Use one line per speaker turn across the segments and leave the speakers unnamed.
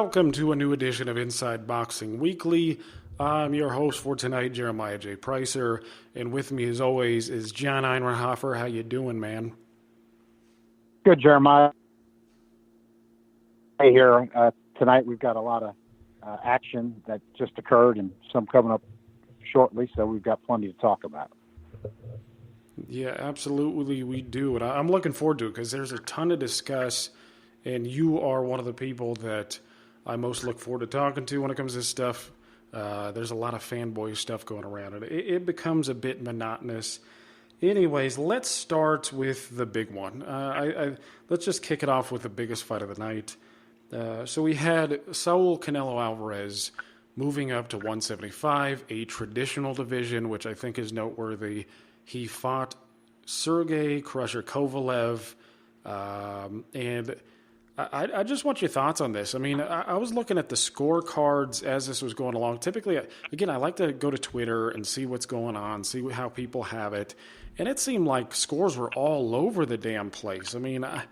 Welcome to a new edition of Inside Boxing Weekly. I'm your host for tonight, Jeremiah J. Preisser, and with me as always is John Einreinhofer. How you doing, man?
Good, Jeremiah. Hey, here tonight we've got a lot of action that just occurred and some coming up shortly, so we've got plenty to talk about.
Yeah, absolutely we do, and I'm looking forward to it because there's a ton to discuss, and you are one of the people that I most look forward to talking to when it comes to this stuff. There's a lot of fanboy stuff going around, and it becomes a bit monotonous. Anyways, let's start with the big one. Let's just kick it off with the biggest fight of the night. So we had Saul Canelo Alvarez moving up to 175, a traditional division, which I think is noteworthy. He fought Sergey Crusher Kovalev, and I just want your thoughts on this. I mean, I was looking at the scorecards as this was going along. Typically, again, I like to go to Twitter and see what's going on, see how people have it. And it seemed like scores were all over the damn place. I mean, and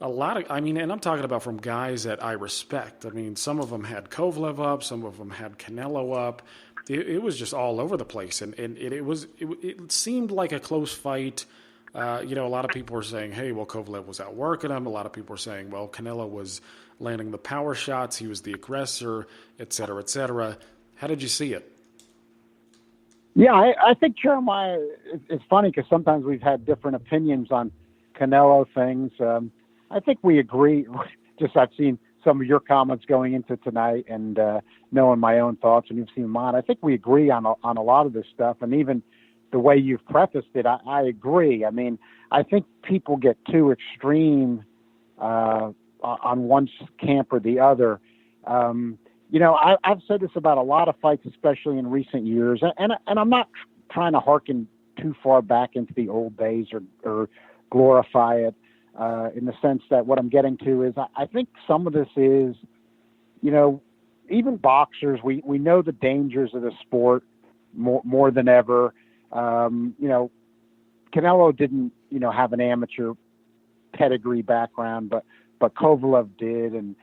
I'm talking about from guys that I respect. I mean, some of them had Kovalev up, some of them had Canelo up. It was just all over the place. And it seemed like a close fight. A lot of people were saying, hey, well, Kovalev was outworking him. A lot of people were saying, well, Canelo was landing the power shots. He was the aggressor, et cetera, et cetera. How did you see it?
Yeah, I think, Jeremiah, it's funny because sometimes we've had different opinions on Canelo things. I think we agree. Just I've seen some of your comments going into tonight and knowing my own thoughts, and you've seen mine. I think we agree on a lot of this stuff, and even the way you've prefaced it, I agree. I mean, I think people get too extreme on one camp or the other. I've said this about a lot of fights, especially in recent years, and I'm not trying to hearken too far back into the old days or glorify it in the sense that what I'm getting to is I think some of this is, even boxers, we know the dangers of the sport more than ever. Canelo didn't, have an amateur pedigree background, but Kovalev did. And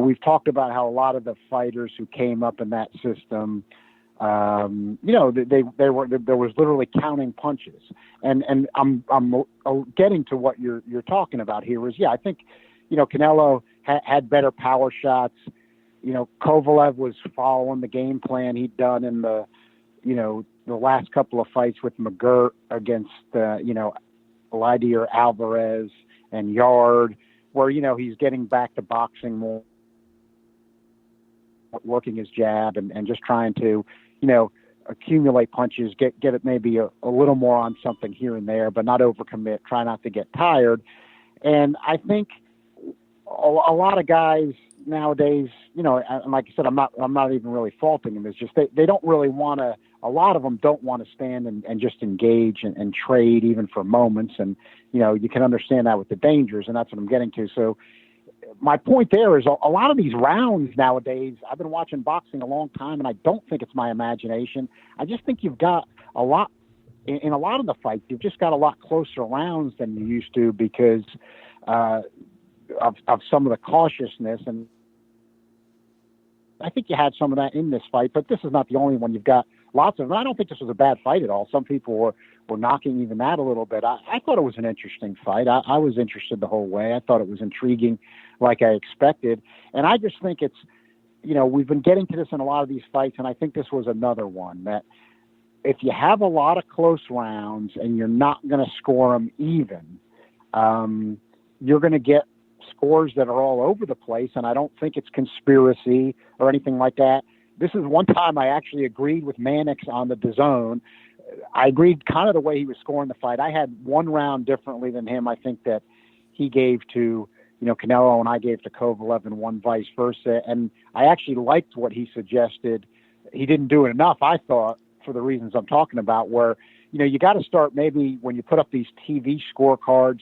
we've talked about how a lot of the fighters who came up in that system, there was literally counting punches. And I'm getting to what you're talking about here is, I think, Canelo had better power shots. Kovalev was following the game plan he'd done in the last couple of fights with McGirt against, Lydia Alvarez and Yard, where, he's getting back to boxing more, working his jab and just trying to, accumulate punches, get it maybe a little more on something here and there, but not overcommit, try not to get tired. And I think a lot of guys nowadays, and like I said, I'm not even really faulting them. It's just they don't really want to. A lot of them don't want to stand and just engage and trade even for moments. And you can understand that with the dangers, and that's what I'm getting to. So my point there is a lot of these rounds nowadays. I've been watching boxing a long time, and I don't think it's my imagination. I just think you've got a lot in a lot of the fights. You've just got a lot closer rounds than you used to because of some of the cautiousness. And I think you had some of that in this fight, but this is not the only one. You've got lots of them. I don't think this was a bad fight at all. Some people were knocking even that a little bit. I thought it was an interesting fight. I was interested the whole way. I thought it was intriguing like I expected. And I just think it's, we've been getting to this in a lot of these fights, and I think this was another one that if you have a lot of close rounds and you're not going to score them even, you're going to get scores that are all over the place, and I don't think it's conspiracy or anything like that. This is one time I actually agreed with Mannix on the DAZN. I agreed kind of the way he was scoring the fight. I had one round differently than him. I think that he gave to, Canelo and I gave to Kovalev and one vice versa. And I actually liked what he suggested. He didn't do it enough, I thought, for the reasons I'm talking about, where, you got to start maybe when you put up these TV scorecards,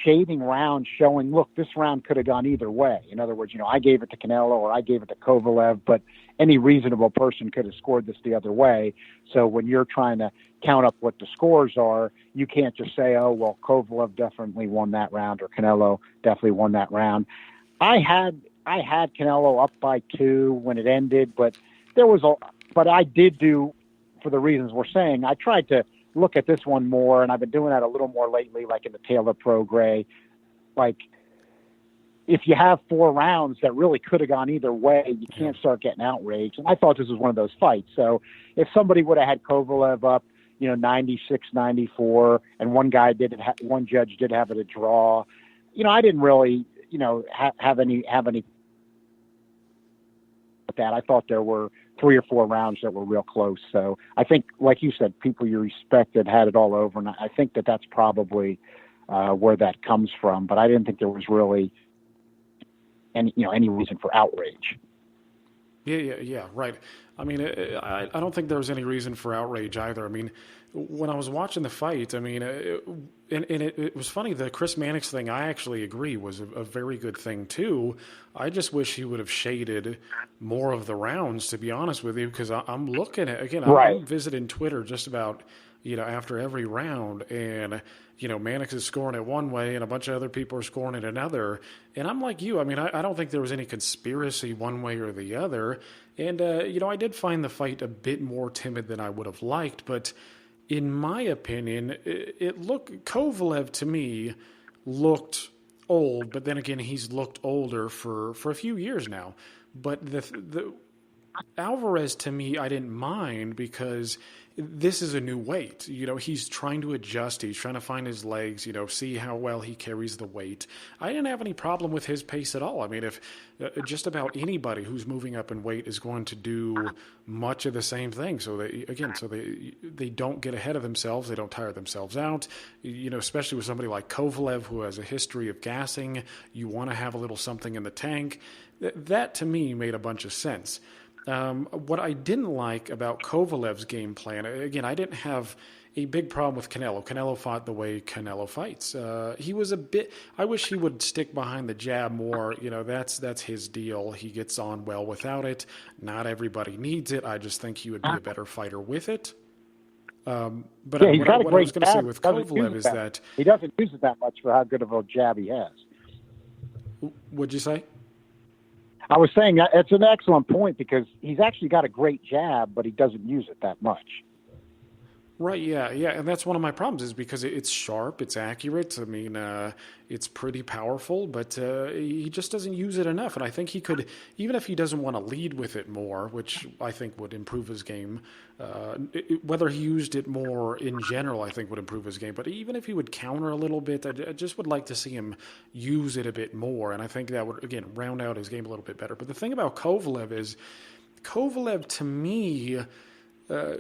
shading rounds showing, look, this round could have gone either way. In other words, I gave it to Canelo or I gave it to Kovalev, but any reasonable person could have scored this the other way. So when you're trying to count up what the scores are, you can't just say, oh, well, Kovalev definitely won that round or Canelo definitely won that round. I had I had Canelo up by 2 when it ended, but but I did do, for the reasons we're saying, I tried to look at this one more, and I've been doing that a little more lately, like in the Taylor Pro Gray. Like, if you have 4 rounds that really could have gone either way, you can't start getting outraged. And I thought this was one of those fights. So if somebody would have had Kovalev up, 96, 94, and one judge did have it a draw, I didn't really, have any with that. I thought there were 3 or 4 rounds that were real close. So I think, like you said, people you respected had it all over. And I think that's probably where that comes from. But I didn't think there was really any reason for outrage.
Yeah, right. I mean, I don't think there was any reason for outrage either. I mean, when I was watching the fight, I mean, it was funny, the Chris Mannix thing, I actually agree, was a very good thing too. I just wish he would have shaded more of the rounds, to be honest with you, because I'm looking at, again, I'm visiting Twitter just about, after every round, and Mannix is scoring it one way and a bunch of other people are scoring it another. And I'm like you. I mean, I don't think there was any conspiracy one way or the other. And, I did find the fight a bit more timid than I would have liked. But in my opinion, Kovalev to me looked old. But then again, he's looked older for a few years now. But the Alvarez, to me, I didn't mind because this is a new weight. He's trying to adjust. He's trying to find his legs, see how well he carries the weight. I didn't have any problem with his pace at all. I mean, if just about anybody who's moving up in weight is going to do much of the same thing. So they don't get ahead of themselves. They don't tire themselves out. Especially with somebody like Kovalev, who has a history of gassing. You want to have a little something in the tank. That to me made a bunch of sense. What I didn't like about Kovalev's game plan, again, I didn't have a big problem with Canelo. Canelo fought the way Canelo fights. He was I wish he would stick behind the jab more. That's his deal. He gets on well without it. Not everybody needs it. I just think he would be a better fighter with it. But what I was going to say with Kovalev is that
he doesn't use it that much for how good of a jab he has.
What'd you say?
I was saying that it's an excellent point because he's actually got a great jab, but he doesn't use it that much.
Right, yeah, and that's one of my problems is because it's sharp, it's accurate. I mean, it's pretty powerful, but he just doesn't use it enough. And I think he could, even if he doesn't want to lead with it more, which I think would improve his game, whether he used it more in general, I think would improve his game. But even if he would counter a little bit, I just would like to see him use it a bit more. And I think that would, again, round out his game a little bit better. But the thing about Kovalev is, Kovalev to me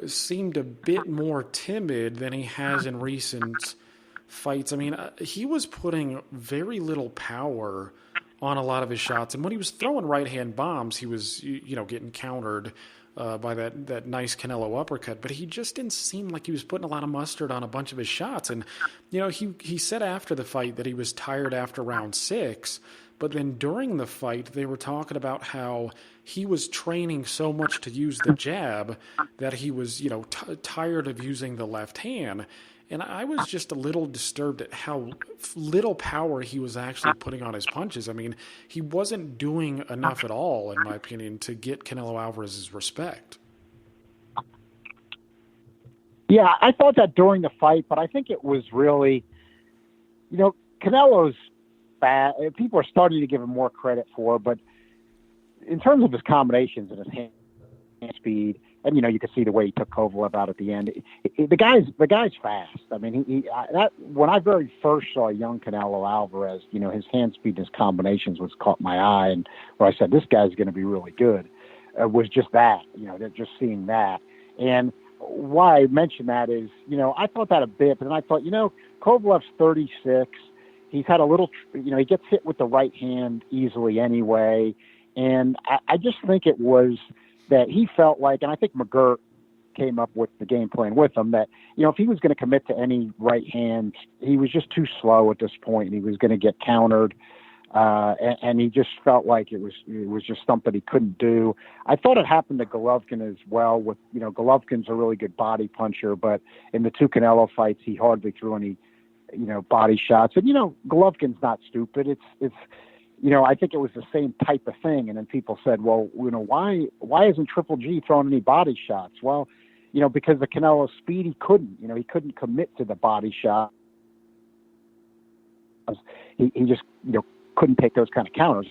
seemed a bit more timid than he has in recent fights. I mean, he was putting very little power on a lot of his shots. And when he was throwing right-hand bombs, he was, getting countered by that nice Canelo uppercut. But he just didn't seem like he was putting a lot of mustard on a bunch of his shots. And, he said after the fight that he was tired after round 6. But then during the fight, they were talking about how he was training so much to use the jab that he was, tired of using the left hand. And I was just a little disturbed at how little power he was actually putting on his punches. I mean, he wasn't doing enough at all, in my opinion, to get Canelo Alvarez's respect.
Yeah, I thought that during the fight, but I think it was really, Canelo's bad. People are starting to give him more credit for, but in terms of his combinations and his hand speed, and you can see the way he took Kovalev out at the end. The guy's fast. I mean, when I very first saw young Canelo Alvarez, his hand speed and his combinations was caught my eye, and where I said this guy's going to be really good was just that. They're just seeing that, and why I mentioned that is, I thought that a bit, but then I thought, Kovalev's 36. He's had a little, he gets hit with the right hand easily anyway. And I just think it was that he felt like, and I think McGirt came up with the game plan with him, that, if he was going to commit to any right hand, he was just too slow at this point and he was going to get countered. And he just felt like it was just something he couldn't do. I thought it happened to Golovkin as well with, Golovkin's a really good body puncher, but in the 2 Canelo fights, he hardly threw any, body shots. And, Golovkin's not stupid. It's I think it was the same type of thing. And then people said, well, why isn't Triple G throwing any body shots? Well, because the Canelo speed, he couldn't. He couldn't commit to the body shot. He just, couldn't take those kind of counters.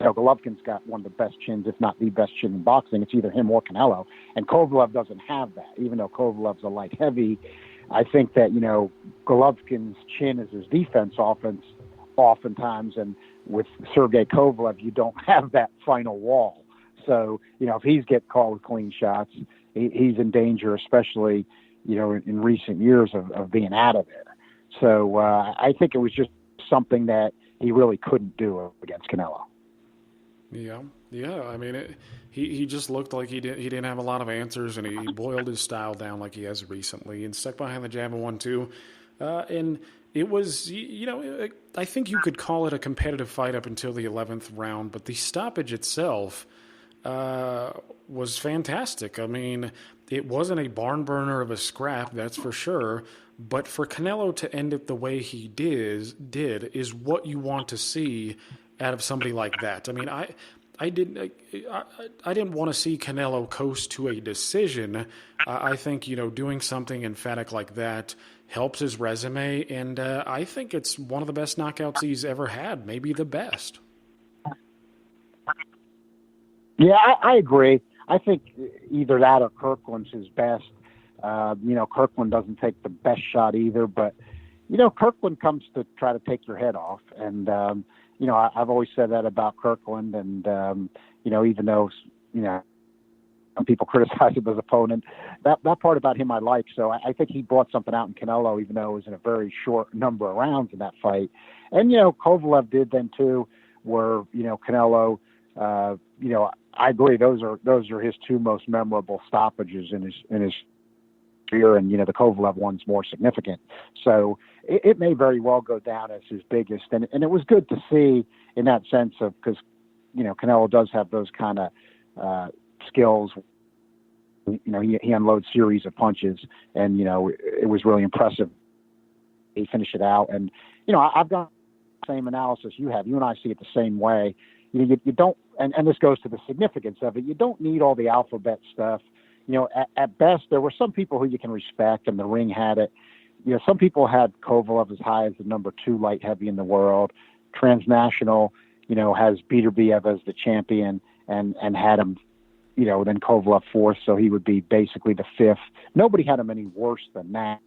Golovkin's got one of the best chins, if not the best chin in boxing. It's either him or Canelo. And Kovalev doesn't have that. Even though Kovalev's a light heavy, I think that, Golovkin's chin is his defense offense oftentimes. And with Sergey Kovalev, you don't have that final wall. So, if he's get caught with clean shots, he's in danger, especially, in recent years of being out of there. So I think it was just something that he really couldn't do against Canelo.
Yeah. I mean, he just looked like he didn't have a lot of answers, and he boiled his style down like he has recently, and stuck behind the jab and 1-2. And it was, I think you could call it a competitive fight up until the 11th round, but the stoppage itself was fantastic. I mean, it wasn't a barn burner of a scrap, that's for sure. But for Canelo to end it the way he did is what you want to see out of somebody like that. I mean, I didn't want to see Canelo coast to a decision. I think, doing something emphatic like that helps his resume, and I think it's one of the best knockouts he's ever had, maybe the best.
Yeah, I agree. I think either that or Kirkland's his best. Kirkland doesn't take the best shot either, but, Kirkland comes to try to take your head off. And, I've always said that about Kirkland. And, even though, some people criticize him as opponent, that part about him I like. So I think he brought something out in Canelo, even though it was in a very short number of rounds in that fight. And, Kovalev did then too, where, Canelo, I agree. Those are his two most memorable stoppages in his career, and the Kovalev one's more significant. So it may very well go down as his biggest, and it was good to see in that sense of, because Canelo does have those kind of skills. He unloads series of punches, and it was really impressive. He finished it out, and I've got the same analysis you have. You and I see it the same way. You don't, and this goes to the significance of it. You don't need all the alphabet stuff. At best, there were some people who you can respect, and the ring had it. Some people had Kovalev as high as the number 2 light heavy in the world. Transnational, has Beterbiev as the champion, and had him, then Kovalev 4th, so he would be basically the 5th. Nobody had him any worse than that.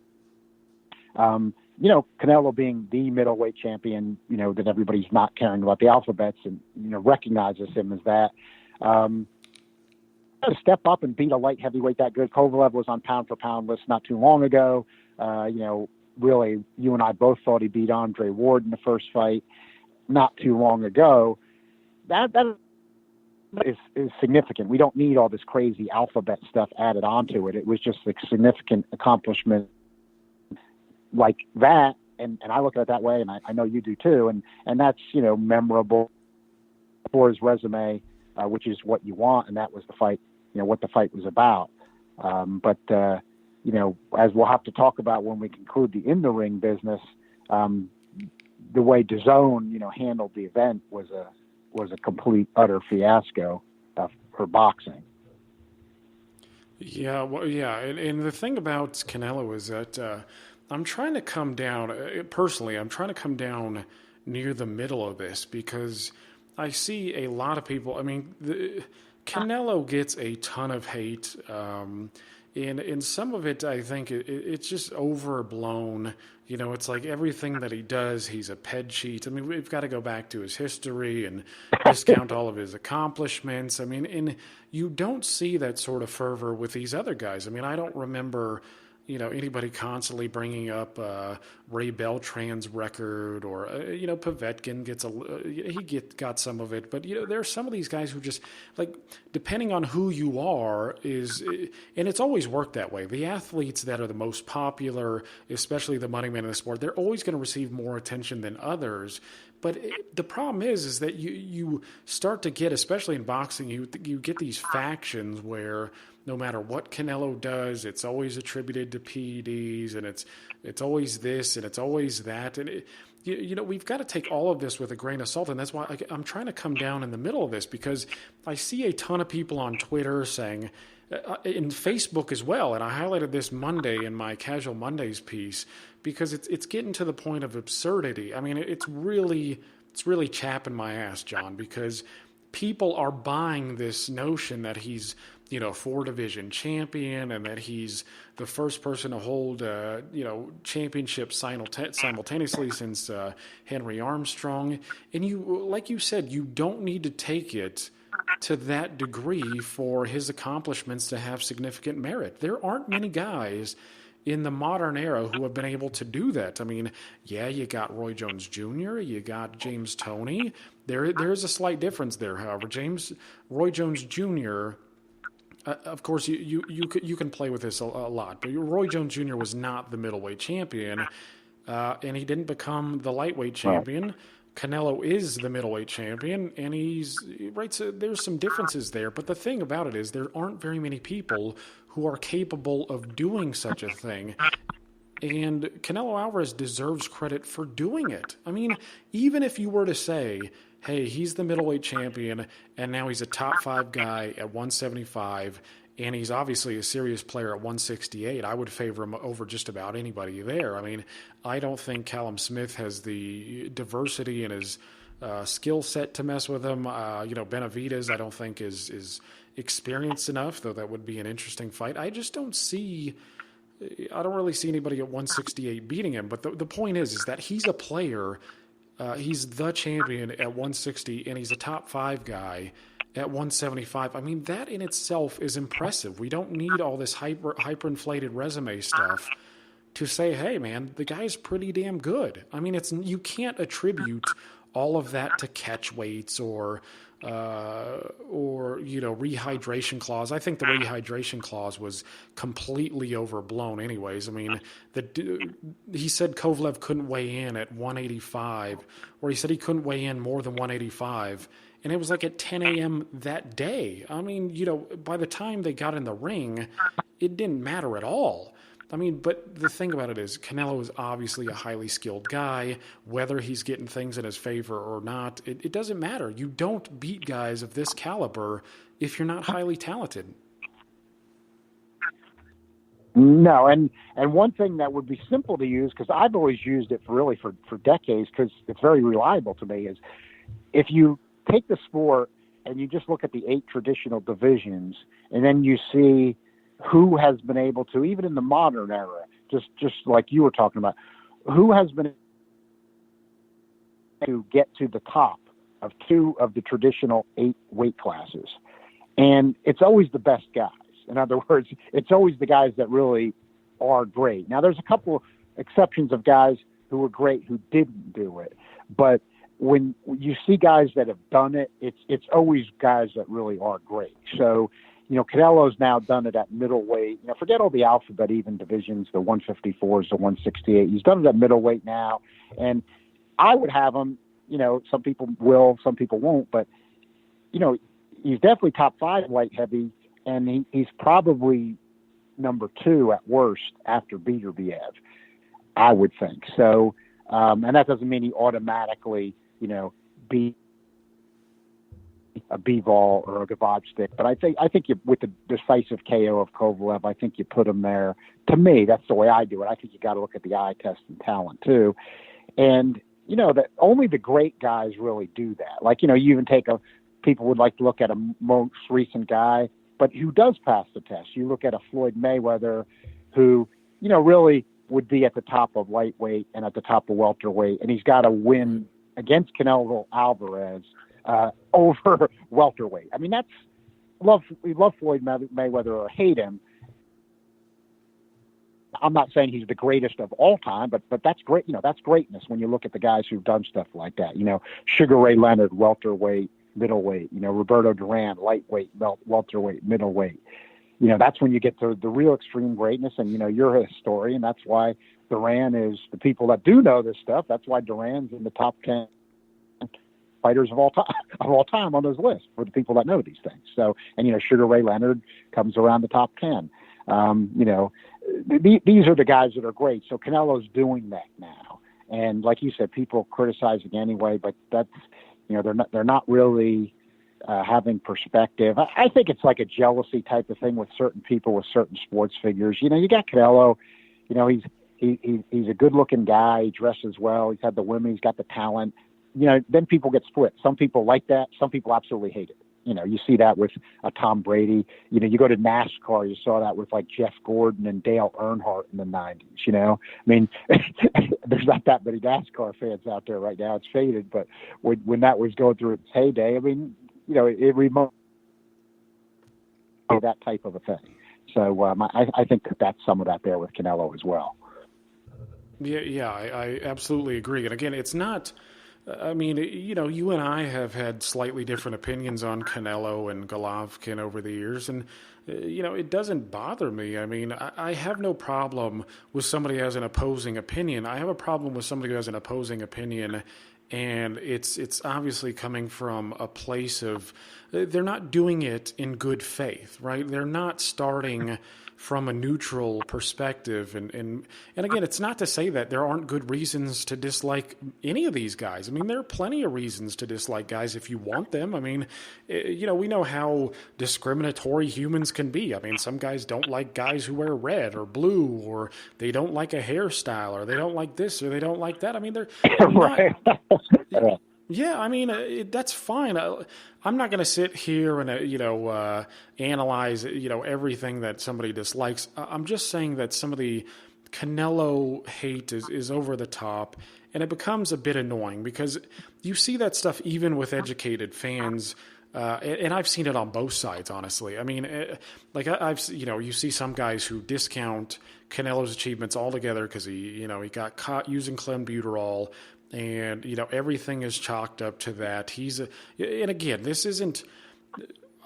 Canelo being the middleweight champion, that everybody's not caring about the alphabets and, recognizes him as that. To step up and beat a light heavyweight that good. Kovalev was on pound for pound list not too long ago. Really, you and I both thought he beat Andre Ward in the first fight not too long ago. That is significant. We don't need all this crazy alphabet stuff added onto it. It was just a significant accomplishment like that, and I look at it that way, and I know you do too, and that's memorable for his resume, which is what you want, and that was the fight, what the fight was about. But as we'll have to talk about when we conclude the in-the-ring business, the way DAZN handled the event was a complete utter fiasco for boxing.
Yeah, well, yeah, and the thing about Canelo is that I'm trying to come down, personally, I'm trying to come down near the middle of this, because I see a lot of people, I mean, Canelo gets a ton of hate, and some of it, I think, it's just overblown. It's like everything that he does, he's a ped cheat. I mean, we've got to go back to his history and discount all of his accomplishments. I mean, and you don't see that sort of fervor with these other guys. I mean, I don't remember anybody constantly bringing up Ray Beltran's record, or Povetkin got some of it, but there are some of these guys who just, like, depending on who you are, and it's always worked that way. The athletes that are the most popular, especially the money men in the sport, they're always going to receive more attention than others. But the problem is that you start to get, especially in boxing, you get these factions where no matter what Canelo does, it's always attributed to PEDs, and it's always this and it's always that. And we've got to take all of this with a grain of salt, and that's why I'm trying to come down in the middle of this, because I see a ton of people on Twitter saying, in Facebook as well, and I highlighted this Monday in my Casual Mondays piece, because it's getting to the point of absurdity. I mean, it's really chapping my ass, John, because people are buying this notion that he's, 4-division champion and that he's the first person to hold, championships simultaneously since Henry Armstrong. And like you said, you don't need to take it to that degree for his accomplishments to have significant merit. There aren't many guys in the modern era who have been able to do that. I mean, yeah, you got Roy Jones Jr., you got James Toney. There's a slight difference there, however. Roy Jones Jr., of course, you can play with this a lot, but Roy Jones Jr. was not the middleweight champion, and he didn't become the lightweight champion. Canelo is the middleweight champion, and he's right. So there's some differences there, but the thing about it is there aren't very many people who are capable of doing such a thing. And Canelo Alvarez deserves credit for doing it. I mean, even if you were to say, hey, he's the middleweight champion, and now he's a top 5 guy at 175, and he's obviously a serious player at 168, I would favor him over just about anybody there. I mean, I don't think Callum Smith has the diversity in his skill set to mess with him. Benavidez, I don't think is experienced enough, though that would be an interesting fight. I don't really see anybody at 168 beating him. But the point is that he's a player. He's the champion at 160, and he's a top 5 guy at 175. I mean, that in itself is impressive. We don't need all this hyperinflated resume stuff to say, hey, man, the guy's pretty damn good. I mean, you can't attribute all of that to catch weights or rehydration clause. I think the rehydration clause was completely overblown anyways. I mean, he said Kovalev couldn't weigh in at 185, or he said he couldn't weigh in more than 185, and it was like at 10 a.m. that day. I mean, by the time they got in the ring, it didn't matter at all. I mean, but the thing about it is Canelo is obviously a highly skilled guy. Whether he's getting things in his favor or not, it doesn't matter. You don't beat guys of this caliber if you're not highly talented.
No, and one thing that would be simple to use, because I've always used it for decades, because it's very reliable to me, is if you take the sport and you just look at the 8 traditional divisions, and then you see who has been able to, even in the modern era, just like you were talking about, who has been to get to the top of 2 of the traditional 8 weight classes. And it's always the best guys. In other words, it's always the guys that really are great. Now, there's a couple exceptions of guys who were great who didn't do it. But when you see guys that have done it, it's always guys that really are great. So, Canelo's now done it at middleweight. Forget all the alphabet even divisions, the 154s, the 168. He's done it at middleweight now. And I would have him, some people will, some people won't, but, he's definitely top 5 light heavy, and he's probably number 2 at worst after Beterbiev, I would think. So, and that doesn't mean he automatically, beat a B-ball or a Gavod-stick, but I think you, with the decisive KO of Kovalev, I think you put him there. To me, that's the way I do it. I think you got to look at the eye test and talent too, and that only the great guys really do that. Like you even take people would like to look at a most recent guy, but who does pass the test. You look at a Floyd Mayweather, who really would be at the top of lightweight and at the top of welterweight, and he's got to win against Canelo Alvarez over welterweight. I mean, we love Floyd Mayweather or hate him. I'm not saying he's the greatest of all time, but that's great. That's greatness when you look at the guys who've done stuff like that. Sugar Ray Leonard, welterweight, middleweight. Roberto Duran, lightweight, welterweight, middleweight. That's when you get to the real extreme greatness. And you're a historian. That's why Duran is, the people that do know this stuff, that's why Duran's in the top 10 fighters of all time on those lists for the people that know these things. So, and Sugar Ray Leonard comes around the top 10. These are the guys that are great. So Canelo's doing that now, and like you said, people criticizing anyway, but that's they're not really having perspective. I think it's like a jealousy type of thing with certain people, with certain sports figures. You got Canelo. He's a good-looking guy. He dresses well. He's had the women. He's got the talent. Then people get split. Some people like that. Some people absolutely hate it. You see that with Tom Brady. You go to NASCAR, you saw that with like Jeff Gordon and Dale Earnhardt in the 90s. I mean, there's not that many NASCAR fans out there right now. It's faded, but when that was going through its heyday, I mean, it reminded that type of a thing. So I think that's some of that there with Canelo as well.
Yeah, I absolutely agree. And again, it's not. I mean, you and I have had slightly different opinions on Canelo and Golovkin over the years, and, it doesn't bother me. I mean, I have no problem with somebody who has an opposing opinion. I have a problem with somebody who has an opposing opinion, and it's obviously coming from a place of they're not doing it in good faith, right? They're not starting from a neutral perspective. And again, it's not to say that there aren't good reasons to dislike any of these guys. I mean, there are plenty of reasons to dislike guys if you want them. I mean, we know how discriminatory humans can be. I mean, some guys don't like guys who wear red or blue, or they don't like a hairstyle, or they don't like this, or they don't like that. I mean, they're not... Yeah, I mean, that's fine. I'm not going to sit here and, analyze, everything that somebody dislikes. I'm just saying that some of the Canelo hate is over the top, and it becomes a bit annoying because you see that stuff even with educated fans. And I've seen it on both sides, honestly. I mean, you see some guys who discount Canelo's achievements altogether because he got caught using clenbuterol. And, everything is chalked up to that. And again, this isn't,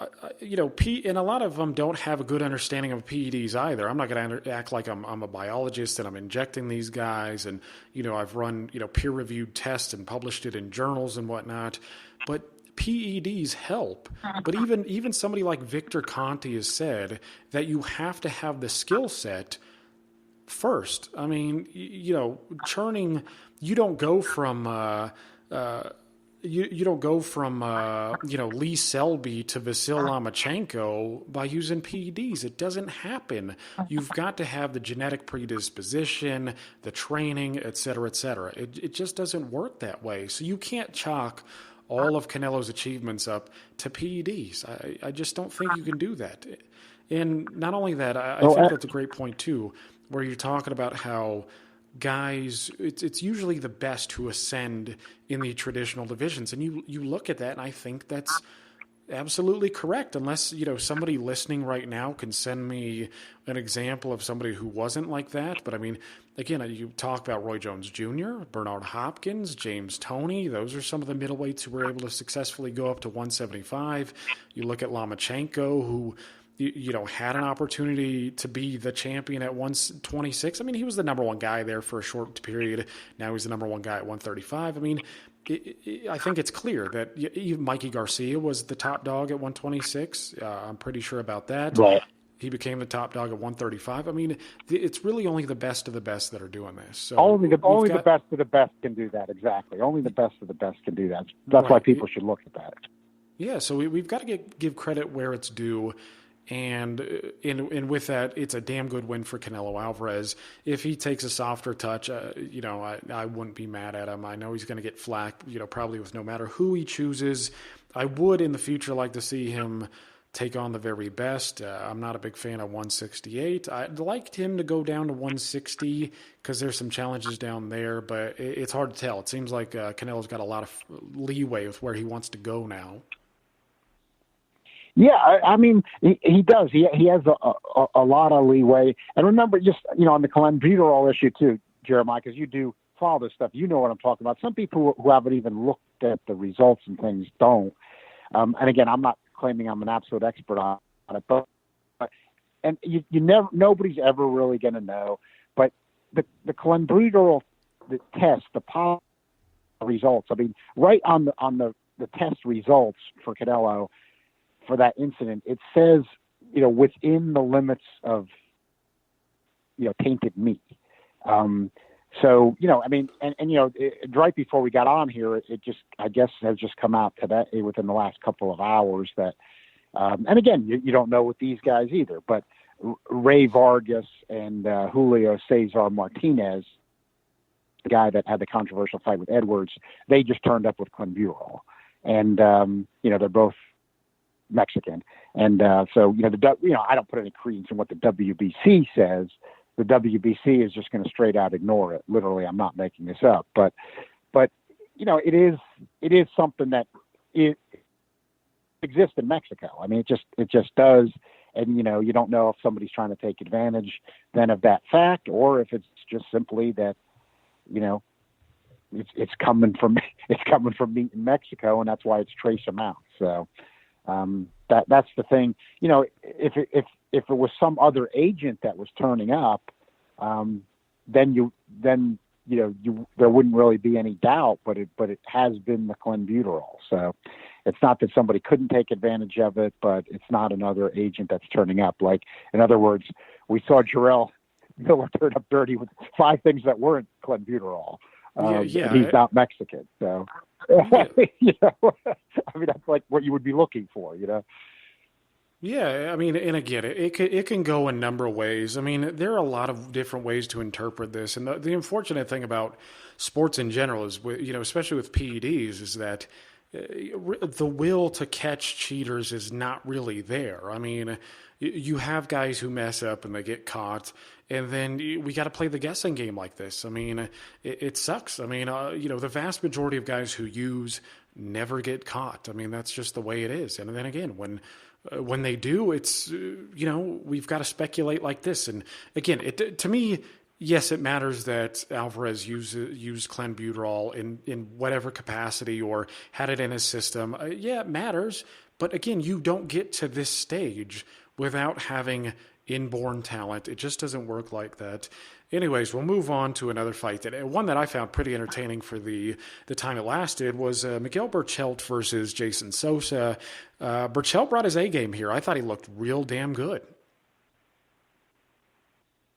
and a lot of them don't have a good understanding of PEDs either. I'm not going to act like I'm a biologist and I'm injecting these guys. And, I've run, peer-reviewed tests and published it in journals and whatnot. But PEDs help. But even somebody like Victor Conti has said that you have to have the skill set first. I mean, churning... You don't go from Lee Selby to Vasil Lomachenko by using PEDs. It doesn't happen. You've got to have the genetic predisposition, the training, et cetera, et cetera. It just doesn't work that way. So you can't chalk all of Canelo's achievements up to PEDs. I just don't think you can do that. And not only that, I think that's a great point too, where you're talking about how guys, it's usually the best who ascend in the traditional divisions. And you look at that, and I think that's absolutely correct, unless, somebody listening right now can send me an example of somebody who wasn't like that. But I mean, again, you talk about Roy Jones Jr., Bernard Hopkins, James Toney. Those are some of the middleweights who were able to successfully go up to 175. You look at Lomachenko, who had an opportunity to be the champion at 126. I mean, he was the number one guy there for a short period. Now he's the number one guy at 135. I mean, I think it's clear that even Mikey Garcia was the top dog at 126. I'm pretty sure about that.
Right.
He became the top dog at 135. I mean, it's really only the best of the best that are doing this. So
only the best of the best can do that. Exactly. Only the best of the best can do that. That's why people should look at that.
Yeah. So we've got to give credit where it's due. And with that, it's a damn good win for Canelo Alvarez. If he takes a softer touch, I wouldn't be mad at him. I know he's going to get flack, probably with no matter who he chooses. I would in the future like to see him take on the very best. I'm not a big fan of 168. I'd like him to go down to 160 because there's some challenges down there, but it's hard to tell. It seems like Canelo's got a lot of leeway with where he wants to go now.
Yeah, I mean, he does. He has a lot of leeway. And remember, just, on the clenbuterol issue too, Jeremiah, because you do follow this stuff, you know what I'm talking about. Some people who haven't even looked at the results and things don't. And again, I'm not claiming I'm an absolute expert on it, but you never, nobody's ever really going to know. But the clenbuterol, the test, the positive results. I mean, right on the the test results for Canelo for that incident, it says, within the limits of, tainted meat. So, right before we got on here, it just, I guess, has just come out today within the last couple of hours that, and again, you don't know with these guys either, but Ray Vargas and Julio Cesar Martinez, the guy that had the controversial fight with Edwards, they just turned up with clenbuterol. And, they're both Mexican. And so, I don't put any credence in what the WBC says. The WBC is just going to straight out ignore it. Literally, I'm not making this up. But it is something that it exists in Mexico. I mean, it just does. And, you don't know if somebody's trying to take advantage then of that fact, or if it's just simply that, it's coming from meat in Mexico, and that's why it's trace amounts. So that's the thing. If it was some other agent that was turning up, then there wouldn't really be any doubt. But it has been the clenbuterol. So it's not that somebody couldn't take advantage of it, but it's not another agent that's turning up. Like, in other words, we saw Jarrell Miller turn up dirty with 5 things that weren't clenbuterol. He's not Mexican, so I mean, that's like what you would be looking for,
Yeah, I mean, and again, it can go a number of ways. I mean, there are a lot of different ways to interpret this, and the unfortunate thing about sports in general is, especially with PEDs, is that the will to catch cheaters is not really there. I mean, you have guys who mess up and they get caught, and then we got to play the guessing game like this. I mean, it sucks. I mean, the vast majority of guys who use never get caught. I mean, that's just the way it is. And then again, when they do, it's, we've got to speculate like this. And again, to me, yes, it matters that Alvarez used clenbuterol in whatever capacity or had it in his system. Yeah, it matters. But again, you don't get to this stage without having inborn talent. It just doesn't work like that. Anyways, we'll move on to another fight. One that I found pretty entertaining for the time it lasted was Miguel Burchell versus Jason Sosa. Burchell brought his A game here. I thought he looked real damn good.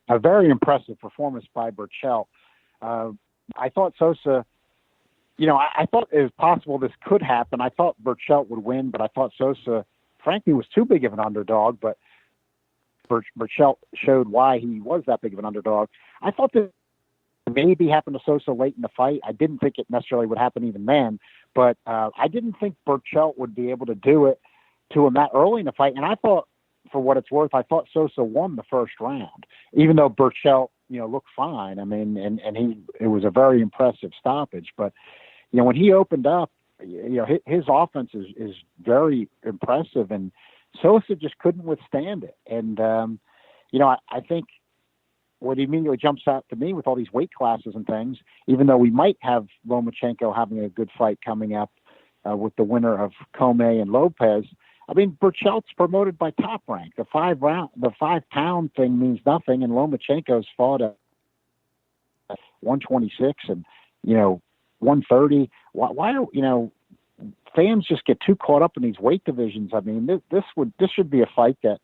A very impressive performance by Burchell. I thought Sosa, I thought it was possible this could happen. I thought Burchell would win, but I thought Sosa, frankly, was too big of an underdog, but Burchell showed why he was that big of an underdog. I thought that maybe happened to Sosa late in the fight. I didn't think it necessarily would happen even then, but I didn't think Burchell would be able to do it to him that early in the fight. And I thought, for what it's worth, I thought Sosa won the first round, even though Burchell, looked fine. I mean, and it was a very impressive stoppage. But, when he opened up, his offense is very impressive, and Sosa just couldn't withstand it. And, I think what immediately jumps out to me with all these weight classes and things, even though we might have Lomachenko having a good fight coming up with the winner of Comey and Lopez, I mean, Burchell's promoted by Top Rank. The 5-pound thing means nothing, and Lomachenko's fought at 126 and 130. Why are fans just get too caught up in these weight divisions? I mean, this should be a fight that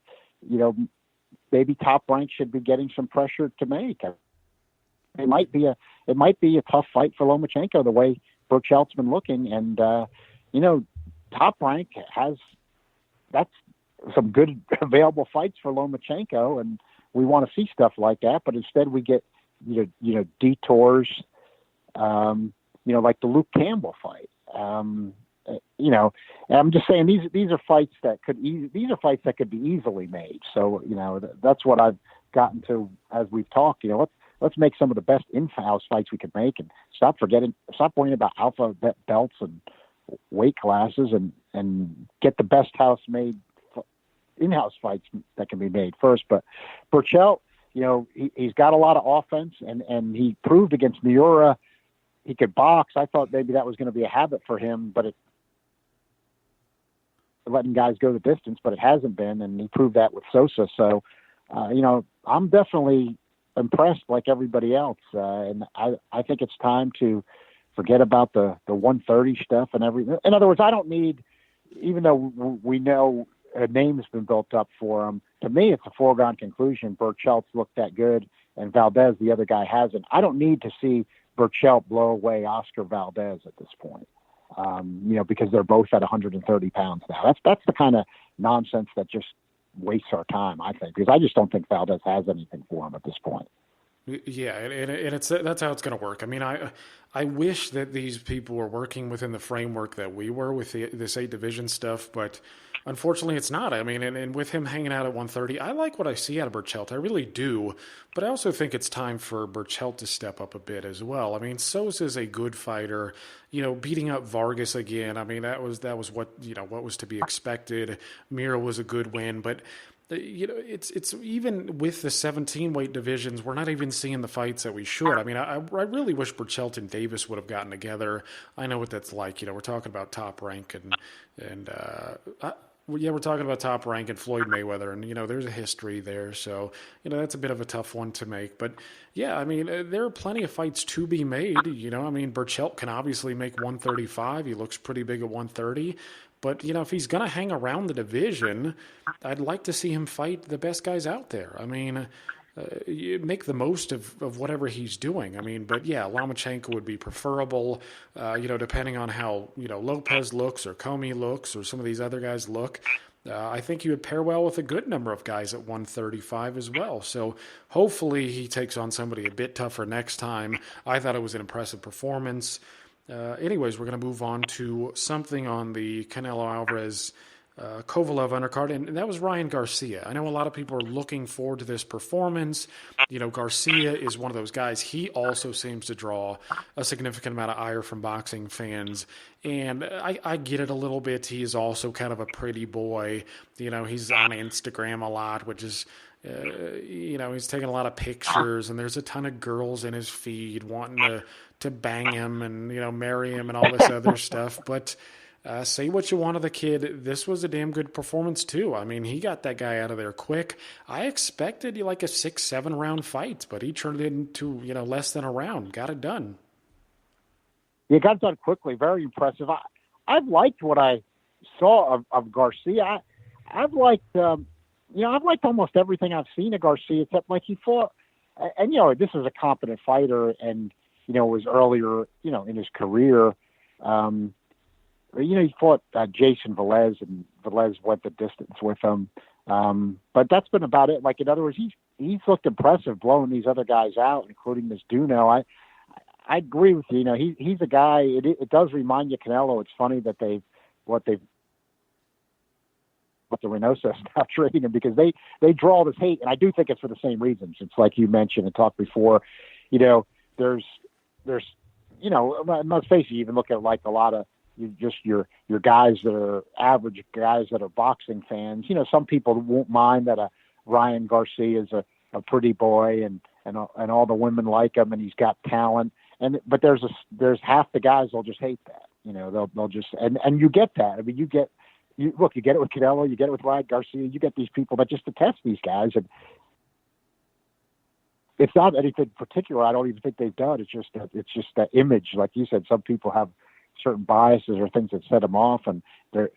maybe Top Rank should be getting some pressure to make. It might be a tough fight for Lomachenko the way Burchell's been looking, and Top Rank has. That's some good available fights for Lomachenko, and we want to see stuff like that. But instead, we get detours, like the Luke Campbell fight. And I'm just saying these are fights that could be easily made. So that's what I've gotten to as we've talked. Let's make some of the best in-house fights we could make, and stop worrying about alpha belts and weight classes, and get the best in-house fights that can be made first. But Burchell, he's got a lot of offense, and he proved against Miura he could box. I thought maybe that was going to be a habit for him, but letting guys go the distance, but it hasn't been, and he proved that with Sosa. So, I'm definitely impressed like everybody else, and I think it's time to forget about the 130 stuff and everything. In other words, I don't need, even though we know a name's been built up for him, to me it's a foregone conclusion. Burchell's looked that good, and Valdez, the other guy, hasn't. I don't need to see Burchell blow away Oscar Valdez at this point, because they're both at 130 pounds now. That's the kind of nonsense that just wastes our time, I think, because I just don't think Valdez has anything for him at this point.
Yeah, and that's how it's going to work. I mean, I wish that these people were working within the framework that we were with this 8 division stuff, but unfortunately it's not. I mean, and with him hanging out at 130, I like what I see out of Burchell. I really do, but I also think it's time for Burchell to step up a bit as well. I mean, Sousa's a good fighter, beating up Vargas again. I mean, that was what, what was to be expected. Mira was a good win, but it's even with the 17 weight divisions, we're not even seeing the fights that we should. I mean, I really wish Burchell and Davis would have gotten together. I know what that's like. We're talking about Top Rank we're talking about Top Rank and Floyd Mayweather, and there's a history there. So that's a bit of a tough one to make. But yeah, I mean, there are plenty of fights to be made. I mean, Burchell can obviously make 135. He looks pretty big at 130. But, if he's going to hang around the division, I'd like to see him fight the best guys out there. I mean, make the most of whatever he's doing. I mean, but yeah, Lomachenko would be preferable, depending on how, Lopez looks or Comey looks or some of these other guys look. I think he would pair well with a good number of guys at 135 as well. So hopefully he takes on somebody a bit tougher next time. I thought it was an impressive performance. Anyways, we're going to move on to something on the Canelo Alvarez Kovalev undercard, and that was Ryan Garcia. I know a lot of people are looking forward to this performance. Garcia is one of those guys. He also seems to draw a significant amount of ire from boxing fans, and I get it a little bit. He is also kind of a pretty boy. He's on Instagram a lot, which is he's taking a lot of pictures, and there's a ton of girls in his feed wanting to bang him and, marry him and all this other stuff. But say what you want of the kid, this was a damn good performance too. I mean, he got that guy out of there quick. I expected like a 6-7 round fight, but he turned it into, less than a round, got it done.
He got it done quickly. Very impressive. I've liked what I saw of Garcia. I've liked, I've liked almost everything I've seen of Garcia, except like he fought, and, this is a competent fighter, and, it was earlier, in his career. He fought Jason Velez, and Velez went the distance with him. But that's been about it. Like, in other words, he's looked impressive blowing these other guys out, including this Duno. I agree with you. He's a guy, it does remind you of Canelo. It's funny that what the Reynosa now trading him, because they draw all this hate, and I do think it's for the same reasons. It's like you mentioned and talked before, there's let's face it, you even look at like a lot of your guys that are average guys that are boxing fans. Some people won't mind that a Ryan Garcia is a pretty boy and all the women like him and he's got talent. But there's half the guys will just hate that. They'll just and you get that. I mean, you get it with Canelo, you get it with Ryan Garcia. You get these people that just detest these guys, and it's not anything particular. I don't even think they've done. It's just that image, like you said. Some people have certain biases or things that set them off, and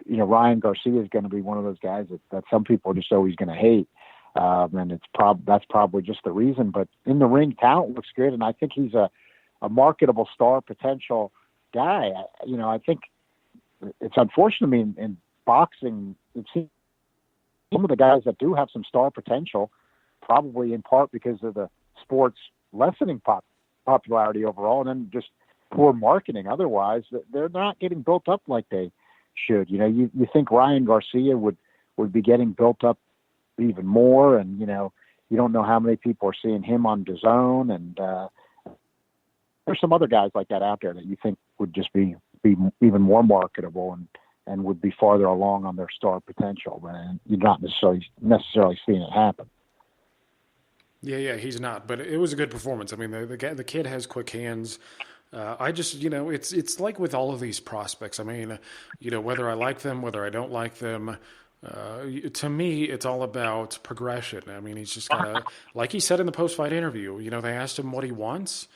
Ryan Garcia is going to be one of those guys that some people are just always going to hate, and that's probably just the reason. But in the ring, talent looks good, and I think he's a marketable star potential guy. I think it's unfortunate. I mean, in boxing, it seems some of the guys that do have some star potential, probably in part because of the sport's lessening popularity overall, and then just poor marketing otherwise, they're not getting built up like they should. You think Ryan Garcia would be getting built up even more, and you don't know how many people are seeing him on DAZN, and there's some other guys like that out there that you think would just be even more marketable and would be farther along on their star potential, and you're not necessarily seeing it happen.
Yeah, he's not, but it was a good performance. I mean, the kid has quick hands. I just, it's like with all of these prospects. I mean, whether I like them, whether I don't like them, to me, it's all about progression. I mean, he's just got to, like he said in the post-fight interview, they asked him what he wants.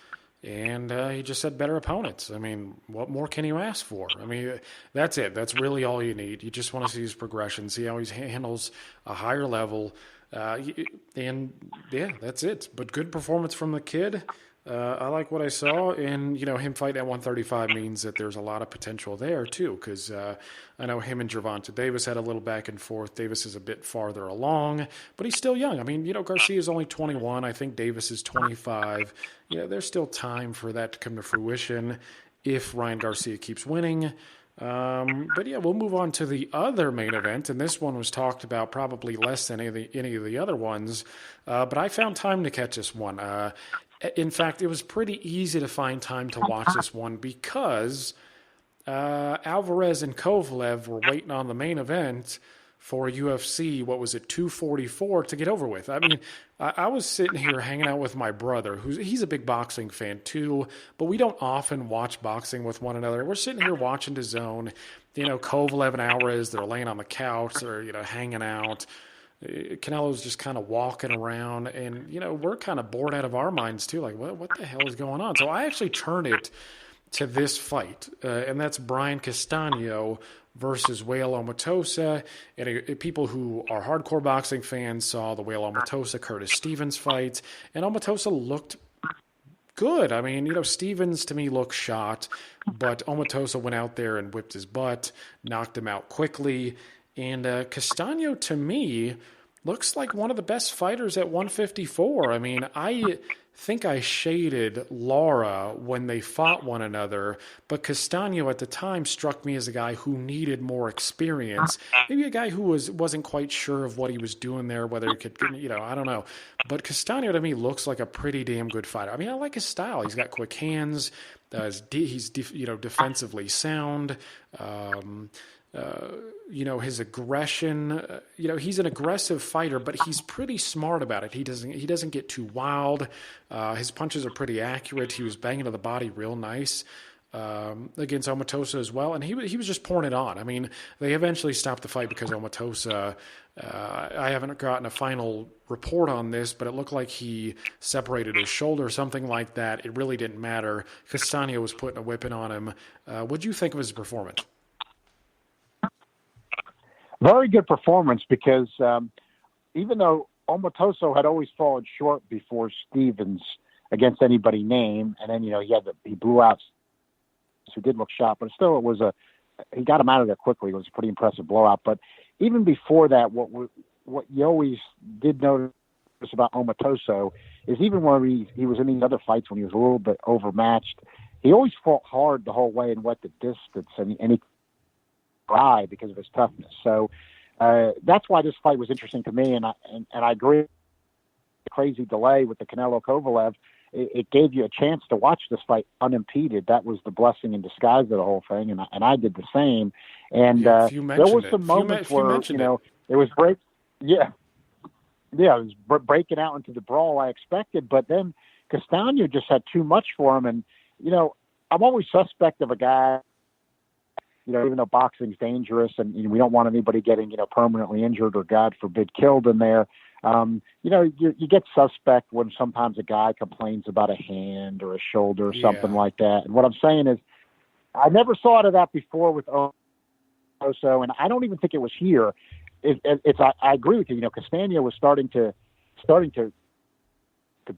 And he just said better opponents. I mean, what more can you ask for? I mean, that's it. That's really all you need. You just want to see his progression, see how he handles a higher level. And, yeah, that's it. But good performance from the kid. I like what I saw, and him fighting at 135 means that there's a lot of potential there too. Because I know him and Gervonta Davis had a little back and forth. Davis is a bit farther along, but he's still young. I mean, Garcia is only 21. I think Davis is 25. There's still time for that to come to fruition if Ryan Garcia keeps winning. But yeah, we'll move on to the other main event, and this one was talked about probably less than any of the other ones. But I found time to catch this one. In fact, it was pretty easy to find time to watch this one because Alvarez and Kovalev were waiting on the main event for UFC, 244 to get over with. I mean, I was sitting here hanging out with my brother, he's a big boxing fan too, but we don't often watch boxing with one another. We're sitting here watching DAZN, Kovalev and Alvarez, they're laying on the couch, they're, hanging out. Canelos just kind of walking around, and we're kind of bored out of our minds too. Like, what the hell is going on? So I actually turned it to this fight, and that's Brian Castagna versus Whale Omote. And people who are hardcore boxing fans saw the Whale Omote Curtis Stevens fight, and Omote looked good. I mean, Stevens to me looked shot, but Omote went out there and whipped his butt, knocked him out quickly. And Castagna, to me, looks like one of the best fighters at 154. I mean, I think I shaded Lara when they fought one another, but Castagna at the time struck me as a guy who needed more experience. Maybe a guy who wasn't quite sure of what he was doing there, whether he could, I don't know. But Castagna to me looks like a pretty damn good fighter. I mean, I like his style. He's got quick hands. He's defensively sound. His aggression, he's an aggressive fighter, but he's pretty smart about it. He doesn't get too wild. His punches are pretty accurate. He was banging to the body real nice against Omote as well, and he was just pouring it on. I mean, they eventually stopped the fight because Omote, I haven't gotten a final report on this, but it looked like he separated his shoulder or something like that. It really didn't matter. Castagna was putting a whipping on him. What'd you think of his performance?
Very good performance because even though Omote had always fallen short before Stevens against anybody named, and then he blew out, who did look shot, but still he got him out of there quickly. It was a pretty impressive blowout. But even before that, what you always did notice about Omote is even when he was in these other fights when he was a little bit overmatched, he always fought hard the whole way and went the distance, and he because of his toughness. So that's why this fight was interesting to me, and I agree. The crazy delay with the Canelo Kovalev, it gave you a chance to watch this fight unimpeded. That was the blessing in disguise of the whole thing, and I did the same. And there was some moments where it was break. Yeah, it was breaking out into the brawl I expected, but then Castagna just had too much for him, and I'm always suspect of a guy. Even though boxing's dangerous and we don't want anybody getting, permanently injured or God forbid killed in there, you get suspect when sometimes a guy complains about a hand or a shoulder or something like that. And what I'm saying is I never thought of that before with Oso, and I don't even think it was here. I agree with you. Castagna was starting to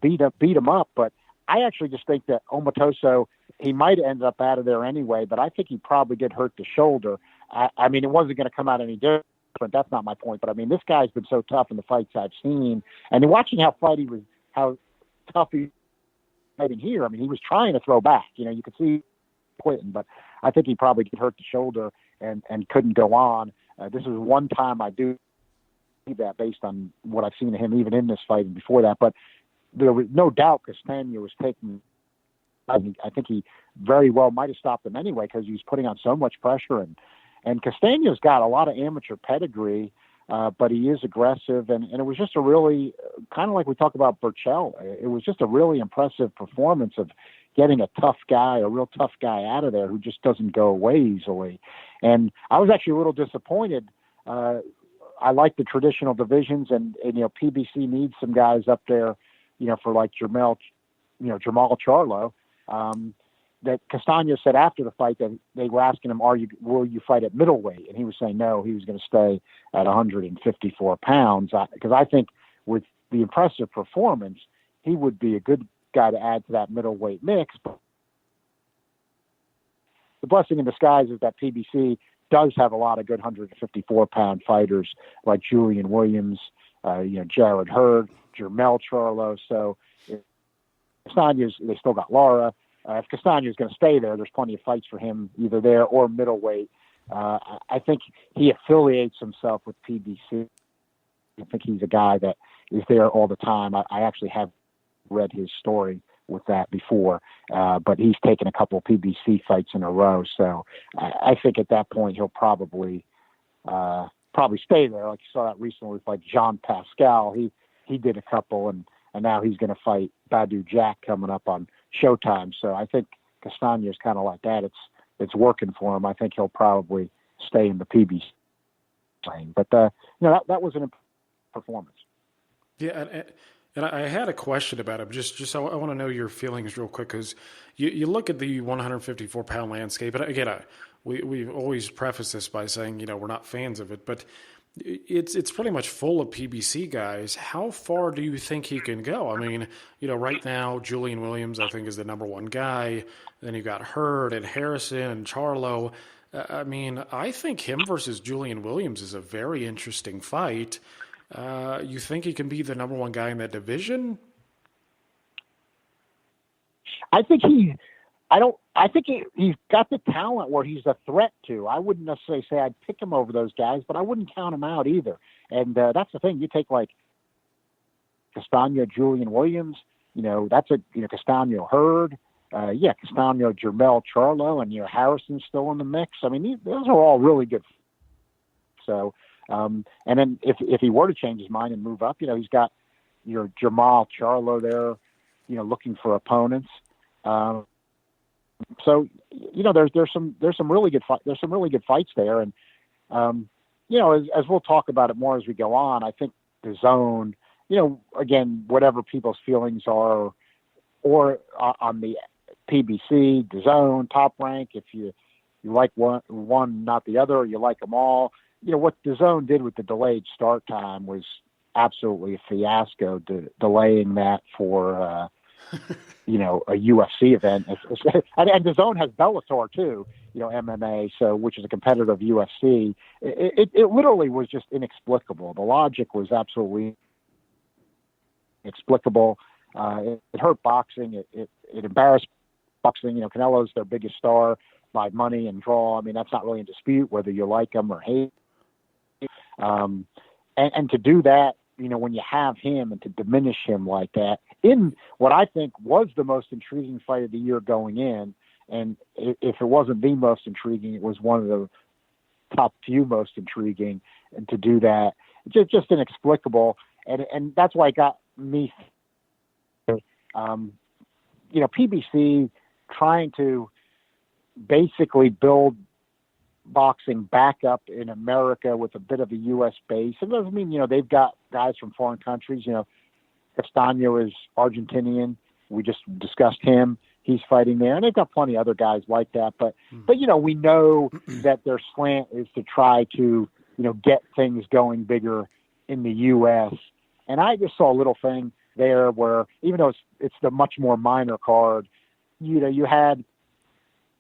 beat him up, but I actually just think that Omote, he might have ended up out of there anyway, but I think he probably did hurt the shoulder. I mean, it wasn't going to come out any different. That's not my point. But I mean, this guy's been so tough in the fights I've seen, and watching how tough he fighting here. I mean, he was trying to throw back. You could see quitting, but I think he probably did hurt the shoulder and couldn't go on. This is one time I do see that based on what I've seen of him, even in this fight and before that. But there was no doubt Castagna was taking. I think he very well might have stopped him anyway because he was putting on so much pressure. And Castagna's got a lot of amateur pedigree, but he is aggressive. And it was just a really, kind of like we talk about Burchell, it was just a really impressive performance of getting a real tough guy out of there who just doesn't go away easily. And I was actually a little disappointed. I like the traditional divisions, and PBC needs some guys up there, for like Jamal Charlo. that Castagna said after the fight that they were asking him, will you fight at middleweight? And he was saying no, he was going to stay at 154 pounds. Because I think with the impressive performance, he would be a good guy to add to that middleweight mix. But the blessing in disguise is that PBC does have a lot of good 154-pound fighters like Julian Williams, Jared Hurd, Jermell Charlo. So they still got Lara. If Castagna is going to stay there, there's plenty of fights for him either there or middleweight. I think he affiliates himself with PBC. I think he's a guy that is there all the time. I actually have read his story with that before, but he's taken a couple of PBC fights in a row. So I think at that point he'll probably stay there. Like you saw that recently with like Jean Pascal. He did a couple, and now he's going to fight Badu Jack coming up on Showtime. So I think Castagna is kind of like that. It's working for him. I think he'll probably stay in the PBC lane. But that was an performance.
Yeah, and I had a question about him. Just I want to know your feelings real quick, because you look at the 154-pound landscape, and again, we've always prefaced this by saying we're not fans of it, but it's pretty much full of PBC guys. How far do you think he can go? I mean, right now Julian Williams I think is the number one guy. Then you got Hurd and Harrison and Charlo. I mean, I think him versus Julian Williams is a very interesting fight. You think he can be the number one guy in that division?
I think he's got the talent where he's a threat to. I wouldn't necessarily say I'd pick him over those guys, but I wouldn't count him out either. And that's the thing. You take like Castagna, Julian Williams, that's Castagna Hurd, Castagna, Jermell Charlo, and Harrison's still in the mix. I mean, those are all really good. So, and then if he were to change his mind and move up, he's got your Jermell Charlo there, looking for opponents. So there's some really good fights there, and as we'll talk about it more as we go on, I think the zone, again, whatever people's feelings are, or on the PBC, the zone, Top Rank, if you like one, not the other, or you like them all, what the zone did with the delayed start time was absolutely a fiasco, delaying that for a UFC event. And the zone has Bellator too, MMA, so which is a competitor of UFC. It literally was just inexplicable. The logic was absolutely inexplicable. It hurt boxing. It embarrassed boxing. Canelos, their biggest star by money and draw. I mean, that's not really in dispute whether you like him or hate. And to do that, when you have him, and to diminish him like that in what I think was the most intriguing fight of the year going in, and if it wasn't the most intriguing, it was one of the top few most intriguing, and to do that, just inexplicable. And that's why it got me, PBC trying to basically build boxing back up in America with a bit of a U.S. base. It doesn't mean, they've got guys from foreign countries. Castagna is Argentinian. We just discussed him. He's fighting there. And they've got plenty of other guys like that. But we know that their slant is to try to, get things going bigger in the U.S. And I just saw a little thing there where, even though it's the much more minor card, you had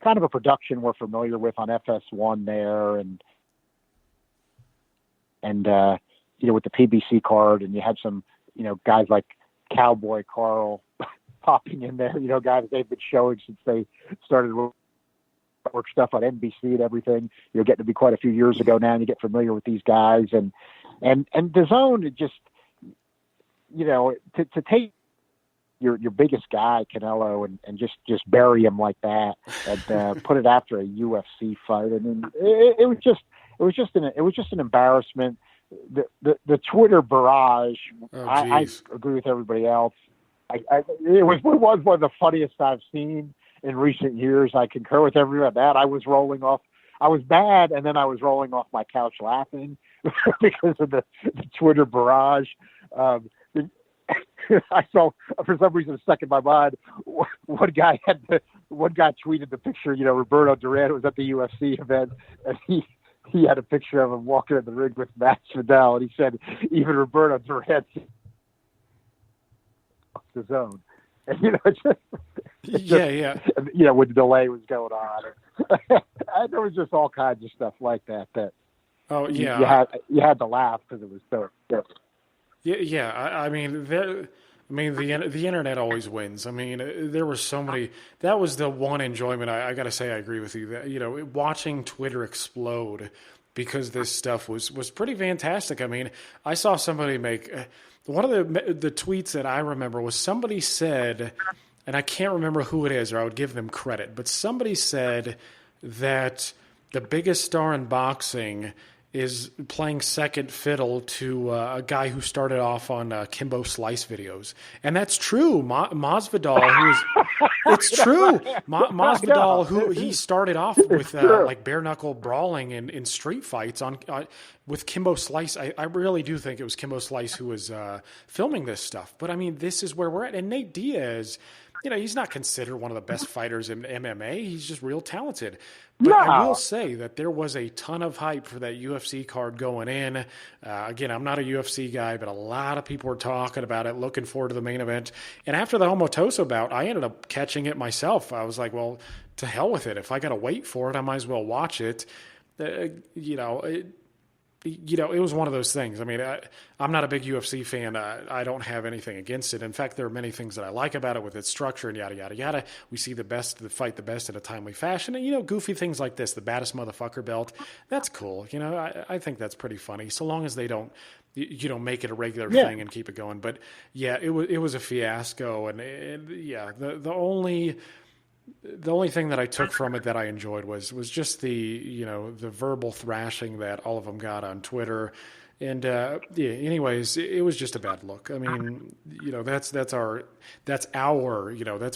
kind of a production we're familiar with on FS1 there, and with the PBC card, and you had some, guys like Cowboy Carl popping in there, guys they've been showing since they started work stuff on NBC and everything. You're getting to be quite a few years ago now, and you get familiar with these guys, and the zone, it just, to take your biggest guy, Canelo, and just bury him like that, and put it after a UFC fight. I mean, it was just an embarrassment. The Twitter barrage. Oh, I agree with everybody else. It was one of the funniest I've seen in recent years. I concur with everyone that. I was mad, and then I was rolling off my couch laughing because of the Twitter barrage. I saw, for some reason, stuck in my mind. One guy tweeted the picture. Roberto Duran was at the UFC event, and he had a picture of him walking in the ring with Masvidal, and he said even Roberto Duran his own. And
yeah.
When the delay was going on, there was just all kinds of stuff like that.
Oh yeah,
you had to laugh because it was so.
Yeah. I mean, the internet always wins. I mean, there were so many. That was the one enjoyment. I got to say, I agree with you. That watching Twitter explode because this stuff was pretty fantastic. I mean, I saw somebody make one of the tweets that I remember was somebody said, and I can't remember who it is, or I would give them credit, but somebody said that the biggest star in boxing is playing second fiddle to a guy who started off on Kimbo Slice videos. And that's true. Masvidal, it's true. Masvidal, who he started off with like bare knuckle brawling in street fights with Kimbo Slice. I really do think it was Kimbo Slice who was filming this stuff. But I mean, this is where we're at. And Nate Diaz, he's not considered one of the best fighters in MMA. He's just real talented. But I will say that there was a ton of hype for that UFC card going in. Again, I'm not a UFC guy, but a lot of people were talking about it, looking forward to the main event. And after the Omote bout, I ended up catching it myself. I was like, well, to hell with it. If I got to wait for it, I might as well watch it. It was one of those things. I mean, I'm not a big UFC fan. I don't have anything against it. In fact, there are many things that I like about it with its structure and yada, yada, yada. We see the best in a timely fashion. And, goofy things like this, the baddest motherfucker belt, that's cool. I think that's pretty funny, so long as they don't, make it a regular thing and keep it going. But, yeah, it was a fiasco. And the only thing that I took from it that I enjoyed was just the verbal thrashing that all of them got on Twitter. And anyways, it was just a bad look. I mean, that's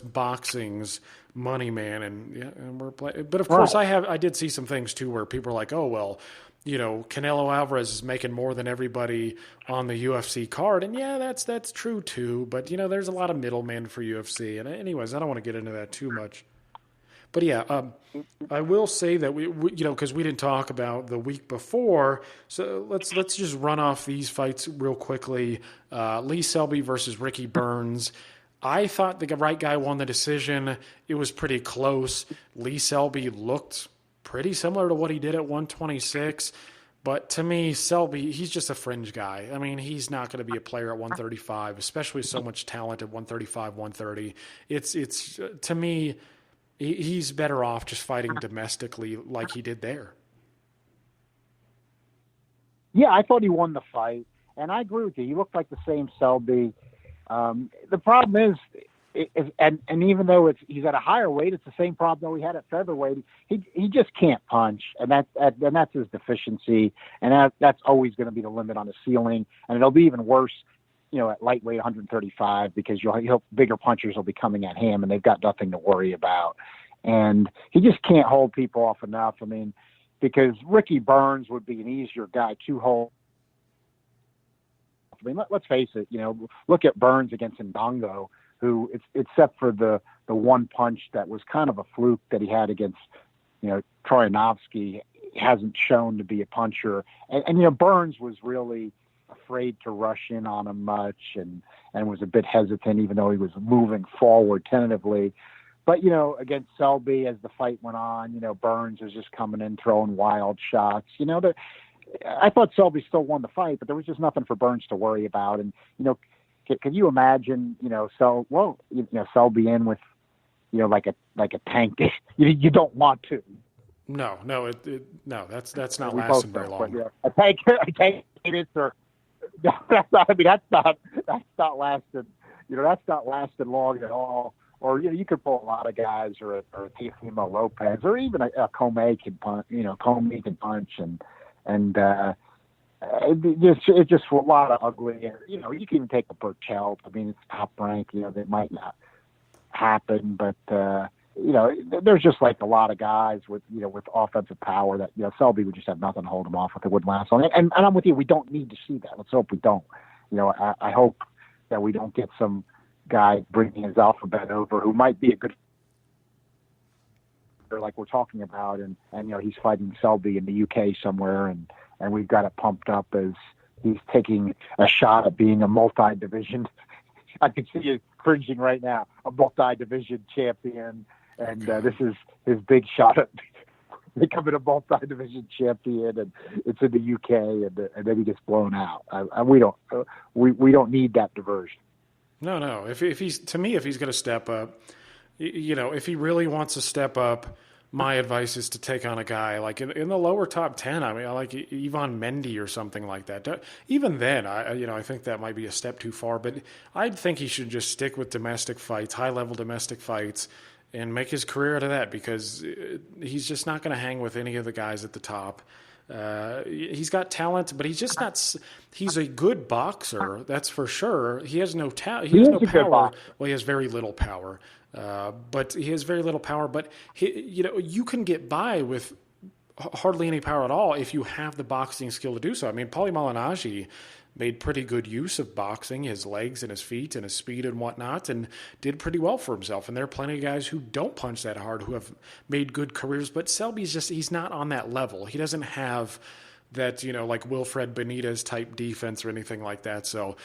boxing's money, man. And we're playing. But of course I did see some things too where people are like, oh, well, Canelo Alvarez is making more than everybody on the UFC card. And yeah, that's true too. But, there's a lot of middlemen for UFC. And anyways, I don't want to get into that too much. But yeah, I will say that we because we didn't talk about the week before. So let's just run off these fights real quickly. Lee Selby versus Ricky Burns. I thought the right guy won the decision. It was pretty close. Lee Selby looked pretty similar to what he did at 126. But to me, Selby, he's just a fringe guy. I mean, he's not going to be a player at 135, especially with so much talent at 135, 130. It's to me, he's better off just fighting domestically like he did there.
Yeah, I thought he won the fight, and I agree with you. He looked like the same Selby. The problem is, and even though he's at a higher weight, it's the same problem that we had at featherweight. He just can't punch, and that's his deficiency, and that's always going to be the limit on his ceiling, and it'll be even worse, at lightweight 135 because bigger punchers will be coming at him, and they've got nothing to worry about, and he just can't hold people off enough. I mean, because Ricky Burns would be an easier guy to hold. I mean, let's face it. Look at Burns against Ndongo, who, except for the one punch that was kind of a fluke that he had against, Troyanovsky, hasn't shown to be a puncher. And Burns was really afraid to rush in on him much and was a bit hesitant, even though he was moving forward tentatively. But, against Selby, as the fight went on, Burns was just coming in, throwing wild shots. I thought Selby still won the fight, but there was just nothing for Burns to worry about. And, can you imagine, Selby in with, like a tank? You don't want to.
No, that's not lasting very long.
But, a tank or that's not lasted. That's not lasted long at all. Or you could pull a lot of guys, or Teofimo Lopez, or even a Comey can punch. Comey can punch, and it's just a lot of ugly. You can even take a Burchell. I mean, it's top rank. That might not happen, but there's just like a lot of guys with offensive power that Selby would just have nothing to hold him off with. It wouldn't last long. And I'm with you. We don't need to see that. Let's hope we don't. I hope that we don't get some guy bringing his alphabet over who might be a good fighter like we're talking about, and he's fighting Selby in the UK somewhere, and we've got it pumped up as he's taking a shot at being a multi-division. I can see you cringing right now, a multi-division champion, and this is his big shot at becoming a multi-division champion, and it's in the UK, and then he gets blown out. And we don't need that diversion.
No. If he's going to step up, if he really wants to step up, my advice is to take on a guy like in the lower top 10. I mean, I like Ivan Mendy or something like that. Even then, I think that might be a step too far, but I'd think he should just stick with domestic fights, high-level domestic fights, and make his career out of that, because he's just not going to hang with any of the guys at the top. He's got talent, but he's just not. He's a good boxer, that's for sure. He has no talent. He has no power. Well, he has very little power. But he has very little power. But you can get by with hardly any power at all if you have the boxing skill to do so. I mean, Paulie Malignaggi made pretty good use of boxing, his legs and his feet and his speed and whatnot, and did pretty well for himself. And there are plenty of guys who don't punch that hard who have made good careers. But Selby's he's not on that level. He doesn't have that, like Wilfred Benitez type defense or anything like that. So,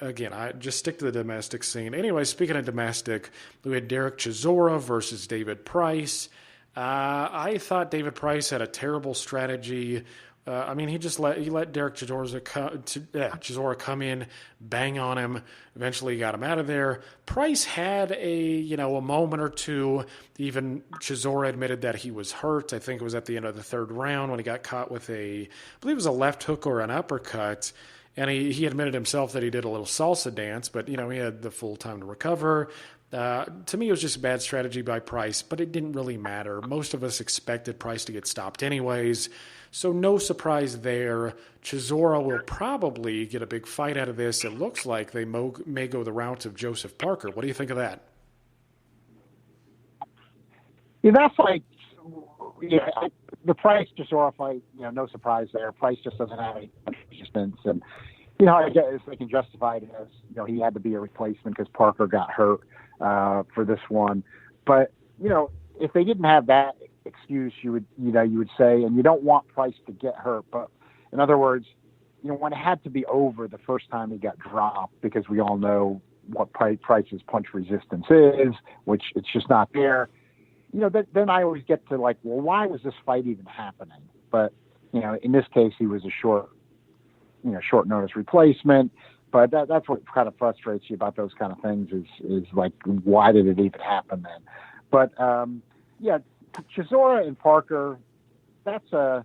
again, I just stick to the domestic scene. Anyway, speaking of domestic, we had Derek Chisora versus David Price. I thought David Price had a terrible strategy. I mean, he let Derek Chisora come in, bang on him. Eventually, he got him out of there. Price had a moment or two. Even Chisora admitted that he was hurt. I think it was at the end of the third round when he got caught with I believe it was a left hook or an uppercut. And he admitted himself that he did a little salsa dance, but, he had the full time to recover. To me, it was just a bad strategy by Price, but it didn't really matter. Most of us expected Price to get stopped anyways, so no surprise there. Chisora will probably get a big fight out of this. It looks like they may go the route of Joseph Parker. What do you think of that?
Yeah, that's the Price Chisora fight. No surprise there. Price just doesn't have any resistance, and I guess they can justify it as he had to be a replacement because Parker got hurt for this one. But if they didn't have that excuse, you would say, and you don't want Price to get hurt. But in other words, when it had to be over the first time he got dropped, because we all know what Price's punch resistance is, which it's just not there. Then I always get to well, why was this fight even happening? But in this case, he was a short notice replacement. But that's what kind of frustrates you about those kind of things is why did it even happen then? But Chisora and Parker, that's a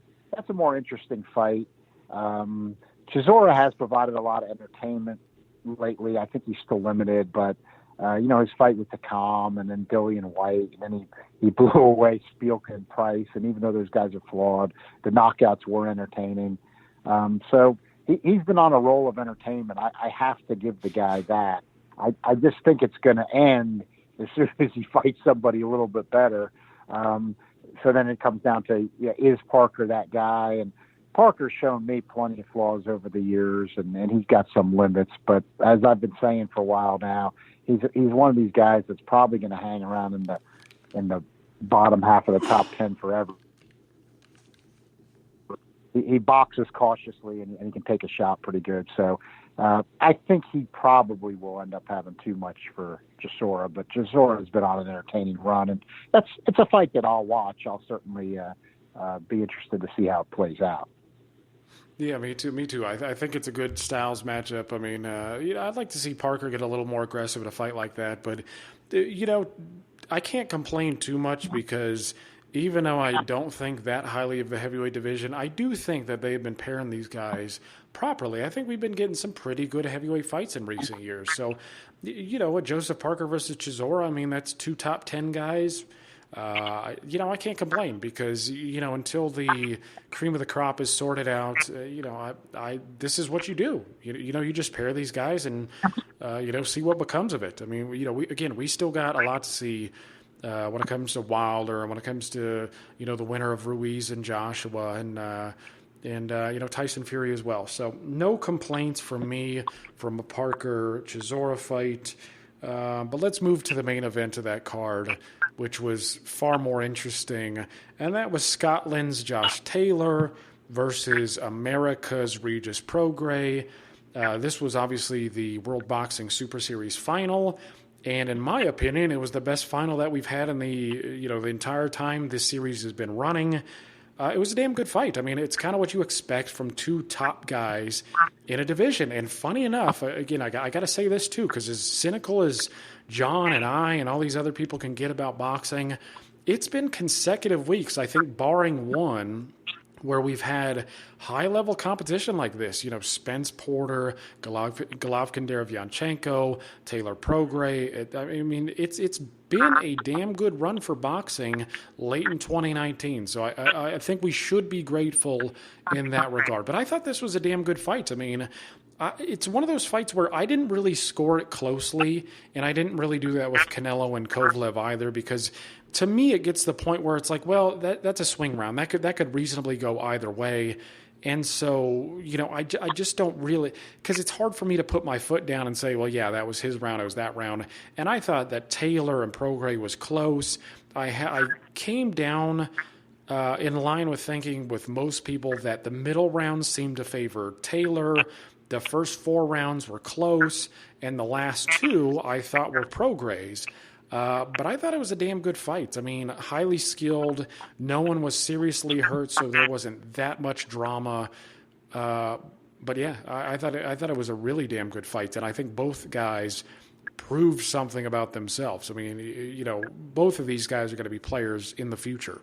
more interesting fight. Chisora has provided a lot of entertainment lately. I think he's still limited, but his fight with Takam and then Dillian White, and then he blew away Spielka and Price. And even though those guys are flawed, the knockouts were entertaining. So he's been on a roll of entertainment. I have to give the guy that. I just think it's going to end as soon as he fights somebody a little bit better. So then it comes down to, is Parker that guy? And Parker's shown me plenty of flaws over the years, and he's got some limits. But as I've been saying for a while now, he's one of these guys that's probably going to hang around in the bottom half of the top 10 forever. He boxes cautiously, and he can take a shot pretty good. So I think he probably will end up having too much for Chisora. But Chisora has been on an entertaining run, and it's a fight that I'll watch. I'll certainly be interested to see how it plays out.
Yeah, me too. I think it's a good styles matchup. I mean, I'd like to see Parker get a little more aggressive in a fight like that. But, I can't complain too much because even though I don't think that highly of the heavyweight division, I do think that they've been pairing these guys properly. I think we've been getting some pretty good heavyweight fights in recent years. So, with Joseph Parker versus Chisora, I mean, that's two top 10 guys. I can't complain because, until the cream of the crop is sorted out, this is what you do. You just pair these guys and, see what becomes of it. I mean, we still got a lot to see when it comes to Wilder and when it comes to, the winner of Ruiz and Joshua and, and Tyson Fury as well. So no complaints from me from a Parker Chisora fight. But let's move to the main event of that card, which was far more interesting, and that was Scotland's Josh Taylor versus America's Regis Prograis. This was obviously the World Boxing Super Series final, and in my opinion, it was the best final that we've had in the entire time this series has been running. It was a damn good fight. I mean, it's kind of what you expect from two top guys in a division. And funny enough, again, I got to say this too, because as cynical as John and I and all these other people can get about boxing, it's been consecutive weeks, I think, barring one, where we've had high-level competition like this. Spence Porter, Golovkin Derevyanchenko, Taylor Prograis. I mean, it's been a damn good run for boxing late in 2019. So I think we should be grateful in that regard. But I thought this was a damn good fight. I mean, it's one of those fights where I didn't really score it closely, and I didn't really do that with Canelo and Kovalev either, because to me it gets to the point where it's like, well, that's a swing round. That could reasonably go either way. And so, I just don't really, because it's hard for me to put my foot down and say, well, yeah, that was his round, it was that round. And I thought that Taylor and Prograis was close. I came down in line with thinking with most people that the middle rounds seemed to favor Taylor. The first 4 rounds were close, and the last 2 I thought were Prograis. But I thought it was a damn good fight. I mean, highly skilled. No one was seriously hurt, so there wasn't that much drama. But yeah, I thought it was a really damn good fight, and I think both guys proved something about themselves. I mean, both of these guys are going to be players in the future.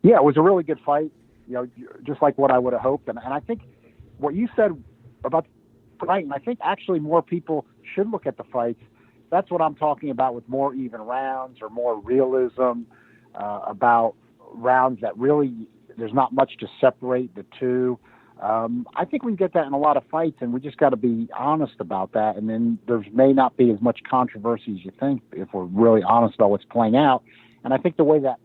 Yeah, it was a really good fight. Just like what I would have hoped, and I think what you said about the fight, and I think actually more people should look at the fights. That's what I'm talking about with more even rounds or more realism, about rounds that really there's not much to separate the two. I think we get that in a lot of fights, and we just got to be honest about that. And then there may not be as much controversy as you think if we're really honest about what's playing out. And I think the way that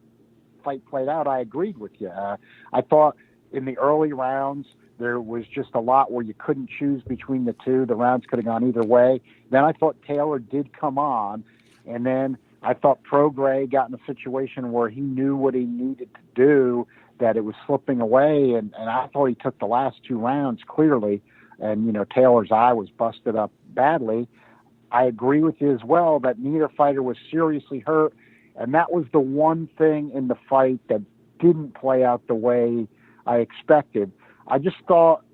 fight played out, I agreed with you. I thought in the early rounds, there was just a lot where you couldn't choose between the two. The rounds could have gone either way. Then I thought Taylor did come on. And then I thought Prograis got in a situation where he knew what he needed to do, that it was slipping away. And I thought he took the last 2 rounds clearly. And, Taylor's eye was busted up badly. I agree with you as well that neither fighter was seriously hurt. And that was the one thing in the fight that didn't play out the way I expected. I just thought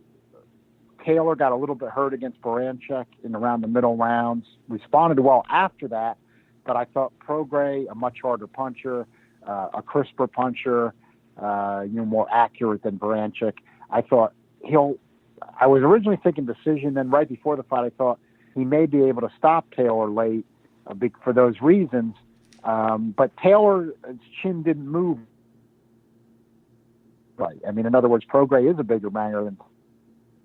Taylor got a little bit hurt against Baranchyk around the middle rounds, responded well after that, but I thought Prograis, a much harder puncher, a crisper puncher, more accurate than Baranchyk. I thought I was originally thinking decision, then right before the fight I thought he may be able to stop Taylor late for those reasons. But Taylor's chin didn't move. Right. I mean, in other words, Prograis is a bigger banger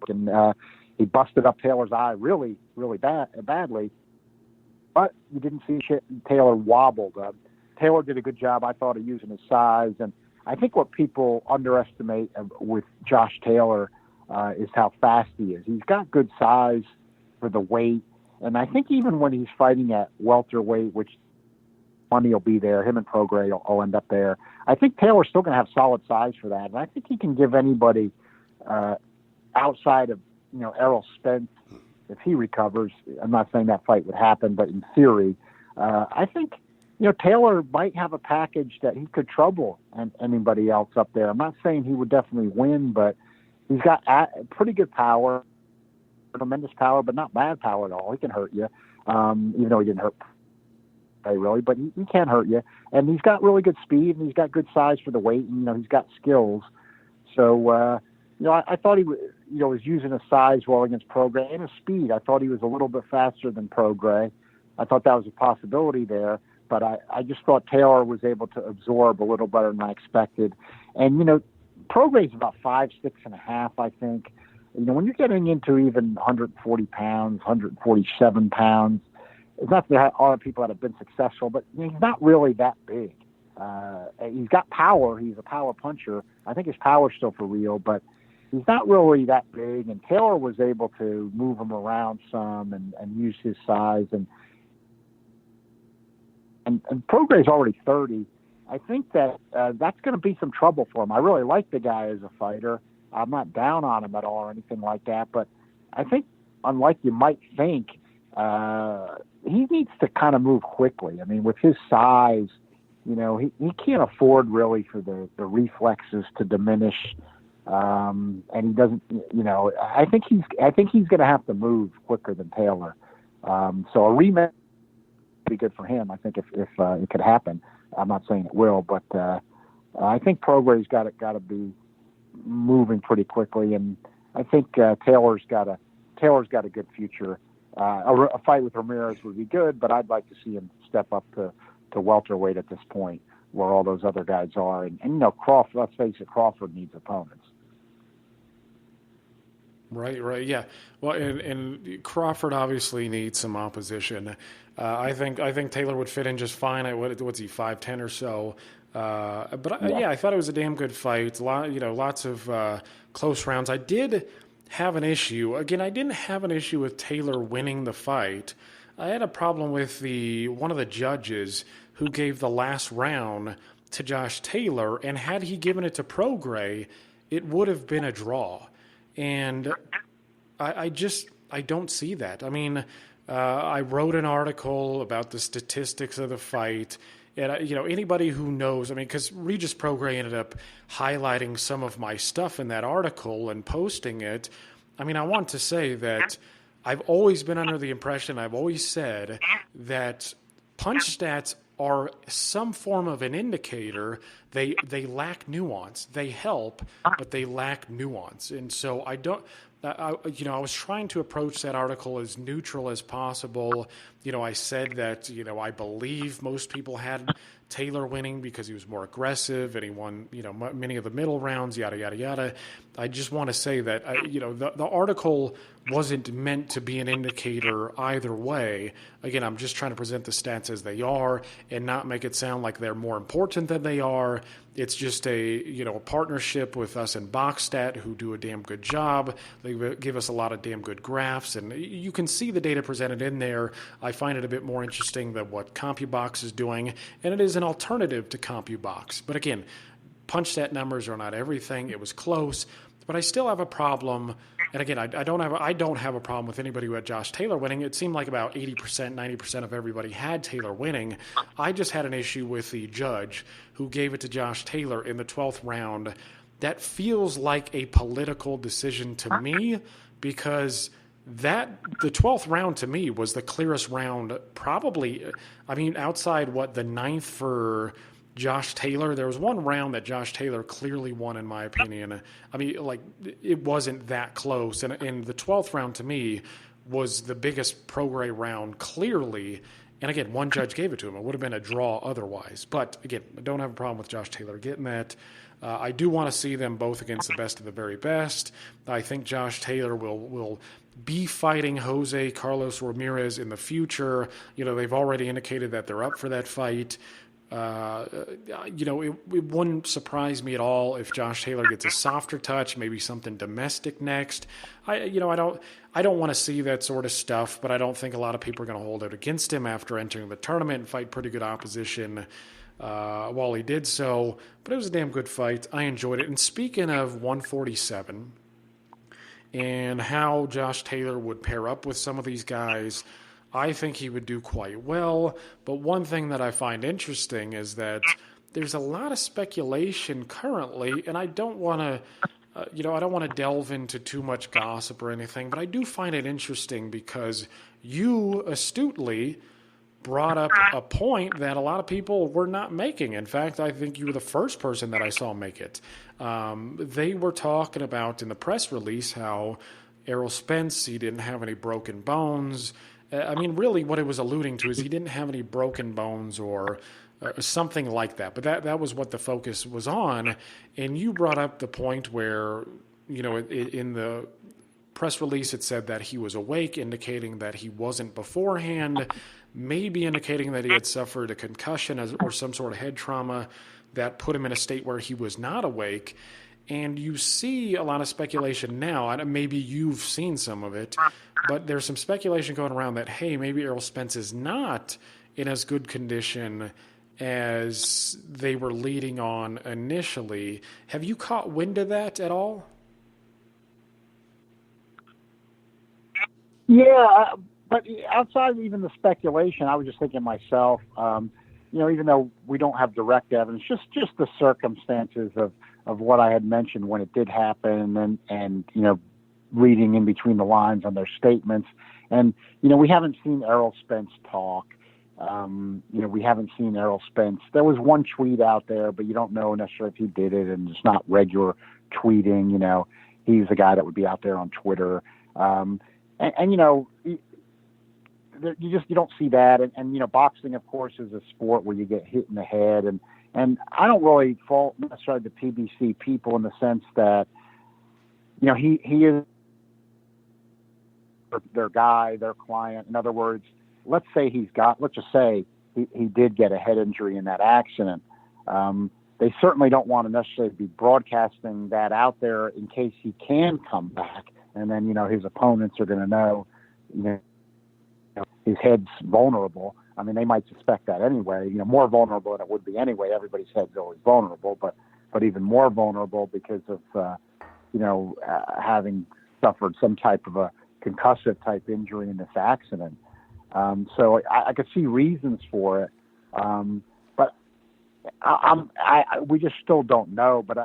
than he busted up Taylor's eye really, really badly. But you didn't see Taylor wobbled. Taylor did a good job, I thought, of using his size. And I think what people underestimate with Josh Taylor is how fast he is. He's got good size for the weight. And I think even when he's fighting at welterweight, which money will be there, him and Prograis will end up there. I think Taylor's still going to have solid size for that. And I think he can give anybody outside of, Errol Spence, if he recovers. I'm not saying that fight would happen, but in theory, I think, Taylor might have a package that he could trouble anybody else up there. I'm not saying he would definitely win, but he's got pretty good power, tremendous power, but not bad power at all. He can hurt you, even though he didn't hurt really, but he can hurt you. And he's got really good speed, and he's got good size for the weight, and, he's got skills. So, I thought he was using his size well against Prograis and his speed. I thought he was a little bit faster than Prograis. I thought that was a possibility there, but I just thought Taylor was able to absorb a little better than I expected. And, Prograis about 5'6.5", I think. When you're getting into even 140 pounds, 147 pounds, it's not that all the people that have been successful, but he's not really that big. He's got power. He's a power puncher. I think his power's still for real, but he's not really that big. And Taylor was able to move him around some and use his size. And Prograve's already 30. I think that that's going to be some trouble for him. I really like the guy as a fighter. I'm not down on him at all or anything like that, but I think, unlike you might think, he needs to kind of move quickly. I mean, with his size, you know, he can't afford really for the reflexes to diminish, and he doesn't. You know, I think he's going to have to move quicker than Taylor. So a rematch would be good for him. I think if it could happen. I'm not saying it will, but I think Prograve's got to be moving pretty quickly, and I think Taylor's got a good future. A fight with Ramirez would be good, but I'd like to see him step up to welterweight at this point, where all those other guys are. And you know, Crawford. Let's face it, Crawford needs opponents.
Right, yeah. Well, and Crawford obviously needs some opposition. I think Taylor would fit in just fine at what's he, 5'10" or so. I thought it was a damn good fight. Lots of close rounds. I did have an issue. Again, I didn't have an issue with Taylor winning the fight. I had a problem with one of the judges who gave the last round to Josh Taylor, and had he given it to Prograis, it would have been a draw. And I don't see that. I mean, I wrote an article about the statistics of the fight. And, anybody who knows, I mean, because Regis Prograis ended up highlighting some of my stuff in that article and posting it. I mean, I want to say that I've always been under the impression, I've always said that punch stats are some form of an indicator. They lack nuance. They help, but they lack nuance. And so I was trying to approach that article as neutral as possible. I said that, I believe most people had Taylor winning because he was more aggressive and he won, many of the middle rounds, yada, yada, yada. I just want to say that, the article wasn't meant to be an indicator either way. Again, I'm just trying to present the stats as they are and not make it sound like they're more important than they are. It's just a partnership with us and BoxStat, who do a damn good job. They give us a lot of damn good graphs, and you can see the data presented in there. I find it a bit more interesting than what CompuBox is doing, and it is an alternative to CompuBox. But again, PunchStat numbers are not everything. It was close, but I still have a problem. And again, I don't have a problem with anybody who had Josh Taylor winning. It seemed like about 80%, 90% of everybody had Taylor winning. I just had an issue with the judge who gave it to Josh Taylor in the 12th round. That feels like a political decision to me, because the 12th round to me was the clearest round probably. I mean, outside the 9th for Josh Taylor, there was one round that Josh Taylor clearly won, in my opinion. I mean, it wasn't that close. And the 12th round to me was the biggest Prograis round, clearly. And again, one judge gave it to him. It would have been a draw otherwise. But again, I don't have a problem with Josh Taylor getting that. I do want to see them both against the best of the very best. I think Josh Taylor will be fighting Jose Carlos Ramirez in the future. They've already indicated that they're up for that fight. It wouldn't surprise me at all if Josh Taylor gets a softer touch, maybe something domestic next. I don't want to see that sort of stuff, but I don't think a lot of people are going to hold out against him after entering the tournament and fight pretty good opposition while he did so. But it was a damn good fight. I enjoyed it. And speaking of 147 and how Josh Taylor would pair up with some of these guys, I think he would do quite well. But one thing that I find interesting is that there's a lot of speculation currently, and I don't want to, I don't want to delve into too much gossip or anything, but I do find it interesting because you astutely brought up a point that a lot of people were not making. In fact, I think you were the first person that I saw make it. They were talking about in the press release how Errol Spence, he didn't have any broken bones. I mean, really what it was alluding to is he didn't have any broken bones or something like that. But that was what the focus was on. And you brought up the point where, in the press release it said that he was awake, indicating that he wasn't beforehand. maybe indicating that he had suffered a concussion or some sort of head trauma that put him in a state where he was not awake. And you see a lot of speculation now, and maybe you've seen some of it, but there's some speculation going around that, hey, maybe Errol Spence is not in as good condition as they were leading on initially. Have you caught wind of that at all?
Yeah, but outside of even the speculation, I was just thinking myself, even though we don't have direct evidence, just the circumstances of what I had mentioned when it did happen and reading in between the lines on their statements. And, we haven't seen Errol Spence talk. We haven't seen Errol Spence. There was one tweet out there, but you don't know necessarily if he did it, and it's not regular tweeting. He's the guy that would be out there on Twitter. You don't see that. And boxing, of course, is a sport where you get hit in the head. And I don't really fault necessarily the PBC people in the sense that, he is their guy, their client. In other words, let's just say he did get a head injury in that accident. They certainly don't want to necessarily be broadcasting that out there in case he can come back. And then, his opponents are going to know, his head's vulnerable. I mean, they might suspect that anyway, more vulnerable than it would be anyway. Everybody's head's always vulnerable, but even more vulnerable because of, having suffered some type of a concussive type injury in this accident. So I could see reasons for it. But we just still don't know. But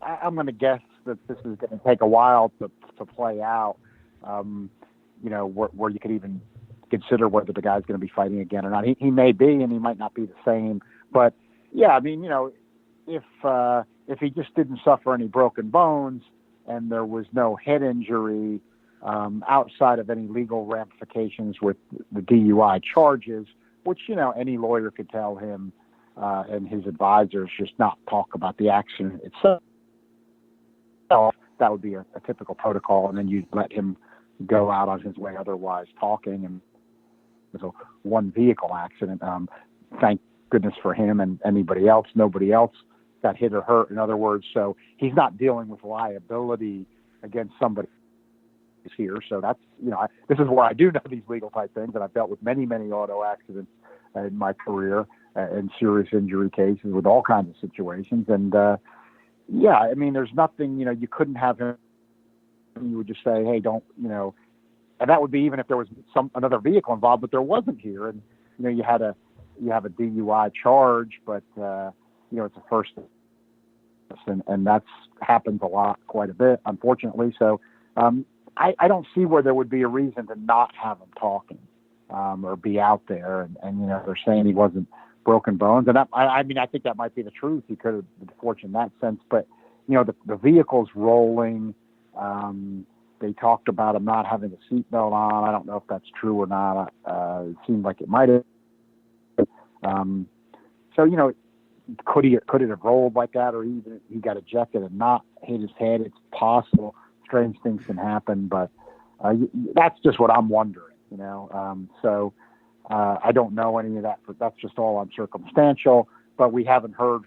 I'm going to guess that this is going to take a while to play out. Where you could even consider whether the guy's going to be fighting again or not. He may be, and he might not be the same. But yeah, I mean, if he just didn't suffer any broken bones and there was no head injury outside of any legal ramifications with the DUI charges, which any lawyer could tell him and his advisors just not talk about the accident itself. That would be a typical protocol, and then you'd let him go out on his way otherwise talking. And it was a one vehicle accident. Thank goodness for him and anybody else. Nobody else got hit or hurt, in other words. So he's not dealing with liability against somebody here. So that's, this is where I do know these legal type things, and I've dealt with many, many auto accidents in my career and serious injury cases with all kinds of situations. And, I mean, there's nothing, you couldn't have him. You would just say, hey, don't, and that would be even if there was another vehicle involved, but there wasn't here. And, you have a DUI charge, but, it's a first, and that's happens a lot, quite a bit, unfortunately. So, I don't see where there would be a reason to not have him talking, or be out there. And they're saying he wasn't broken bones. And I mean, I think that might be the truth. He could have been fortunate in that sense, but the vehicle's rolling. They talked about him not having a seatbelt on. I don't know if that's true or not. It seemed like it might have. So, could it have rolled like that, or even he got ejected and not hit his head? It's possible. Strange things can happen, but that's just what I'm wondering, So I don't know any of that, but that's just all on circumstantial. But we haven't heard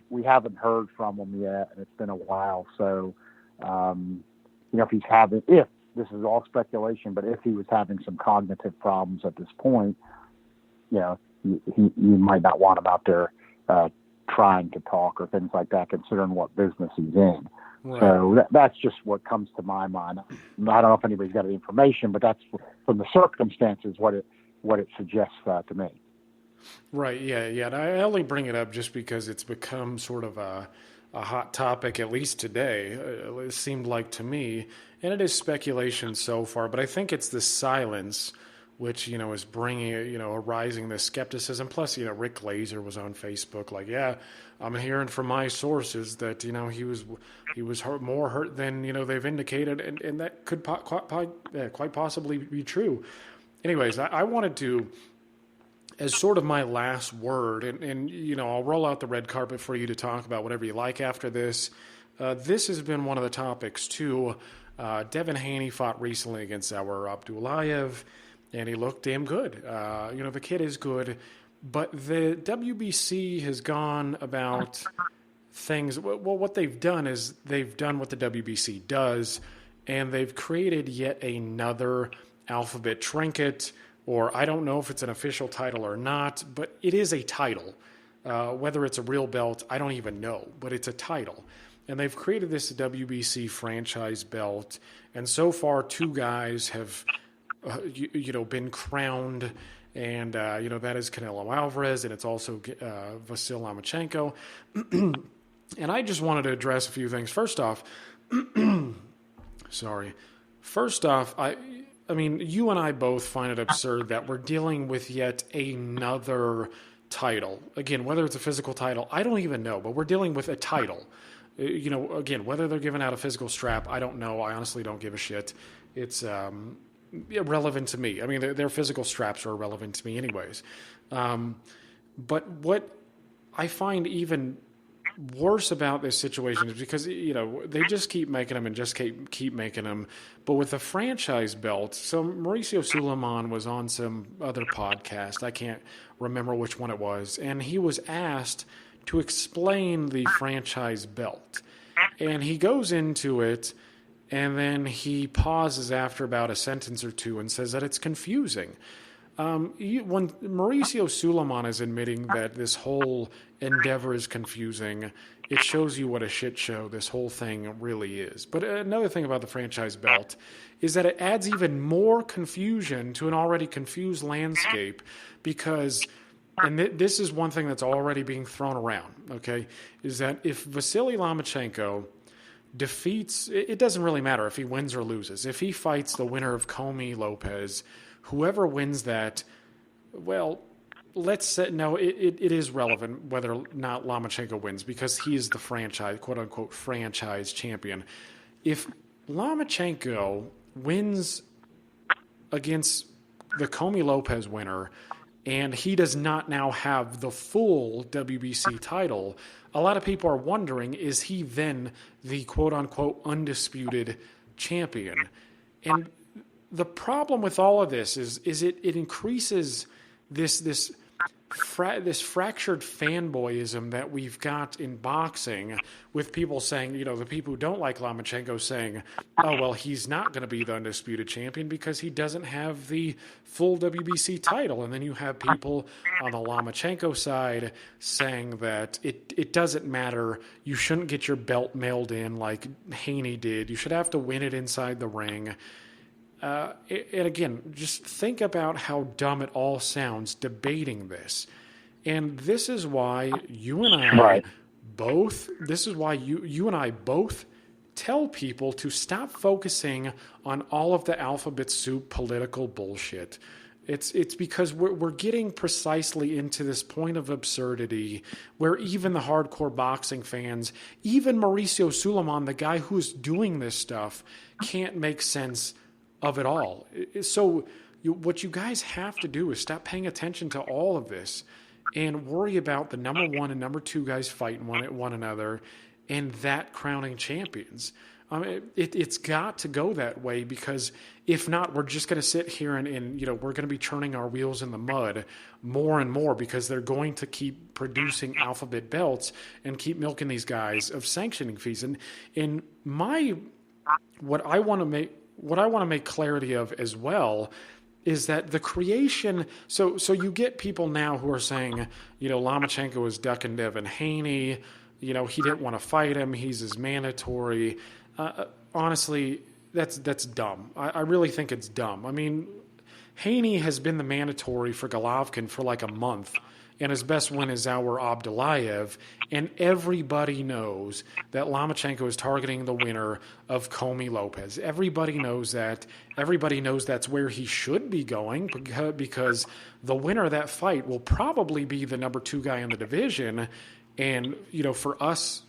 from him yet, and it's been a while. So, if this is all speculation, but if he was having some cognitive problems at this point, you might not want him out there trying to talk or things like that, considering what business he's in. Right. So that's just what comes to my mind. I don't know if anybody's got any information, but that's from the circumstances what it suggests to me.
Right. Yeah. And I only bring it up just because it's become sort of a hot topic, at least today. It seemed like to me, and it is speculation so far, but I think it's the silence which, is bringing, arising this skepticism. Plus, Rick Glazer was on Facebook like, yeah, I'm hearing from my sources that, he was more hurt than, they've indicated. And that could quite possibly be true. Anyways, I wanted to, as sort of my last word, and I'll roll out the red carpet for you to talk about whatever you like after this. This has been one of the topics too. Devin Haney fought recently against Abdulayev. and he looked damn good. The kid is good, but the WBC has gone about things. Well, what they've done is they've done what the WBC does, and they've created yet another alphabet trinket, or I don't know if it's an official title or not, but it is a title. Whether it's a real belt, I don't even know, but it's a title. And they've created this WBC franchise belt, and so far 2 guys have, been crowned, and that is Canelo Alvarez, and it's also Vasyl Lomachenko. And I just wanted to address a few things. First off, I mean, you and I both find it absurd that we're dealing with yet another title. Again, whether it's a physical title, I don't even know, but we're dealing with a title. Again, whether they're giving out a physical strap, I don't know. I honestly don't give a shit. It's irrelevant to me. I mean, their physical straps are irrelevant to me anyways. But what I find even worse about this situation is because, they just keep making them and just keep making them. But with the franchise belt, so Mauricio Suleiman was on some other podcast. I can't remember which one it was. And he was asked to explain the franchise belt. And he goes into it, and then he pauses after about a sentence or two and says that it's confusing. When Mauricio Suleiman is admitting that this whole endeavor is confusing, it shows you what a shit show this whole thing really is. But another thing about the franchise belt is that it adds even more confusion to an already confused landscape because, and this is one thing that's already being thrown around, okay, is that if Vasily Lomachenko defeats, it doesn't really matter if he wins or loses. If he fights the winner of Comey Lopez, whoever wins that, well, let's say, no, it is relevant whether or not Lomachenko wins because he is the franchise, quote-unquote, franchise champion. If Lomachenko wins against the Comey Lopez winner and he does not now have the full WBC title, a lot of people are wondering, is he then the quote-unquote undisputed champion? And the problem with all of this is it increases this fractured fanboyism that we've got in boxing with people saying, the people who don't like Lomachenko saying, oh, well, he's not going to be the undisputed champion because he doesn't have the full WBC title. And then you have people on the Lomachenko side saying that it doesn't matter. You shouldn't get your belt mailed in like Haney did. You should have to win it inside the ring. And again, just think about how dumb it all sounds debating this. And this is why you and I both tell people to stop focusing on all of the alphabet soup political bullshit. It's because we're getting precisely into this point of absurdity where even the hardcore boxing fans, even Mauricio Suleiman, the guy who's doing this stuff, can't make sense of it all. So what you guys have to do is stop paying attention to all of this and worry about the number 1 and number 2 guys fighting one another and that crowning champions. It's got to go that way because if not, we're just going to sit here and we're going to be turning our wheels in the mud more and more because they're going to keep producing alphabet belts and keep milking these guys of sanctioning fees. And what I want to make clarity of as well is that the creation. So you get people now who are saying, Lomachenko is ducking Devin Haney. He didn't want to fight him. He's his mandatory. Honestly, that's dumb. I really think it's dumb. I mean, Haney has been the mandatory for Golovkin for like a month, and his best win is Zaur Abdullayev, and everybody knows that Lomachenko is targeting the winner of Comey Lopez. Everybody knows that. Everybody knows that's where he should be going because the winner of that fight will probably be the number 2 guy in the division. And, for us,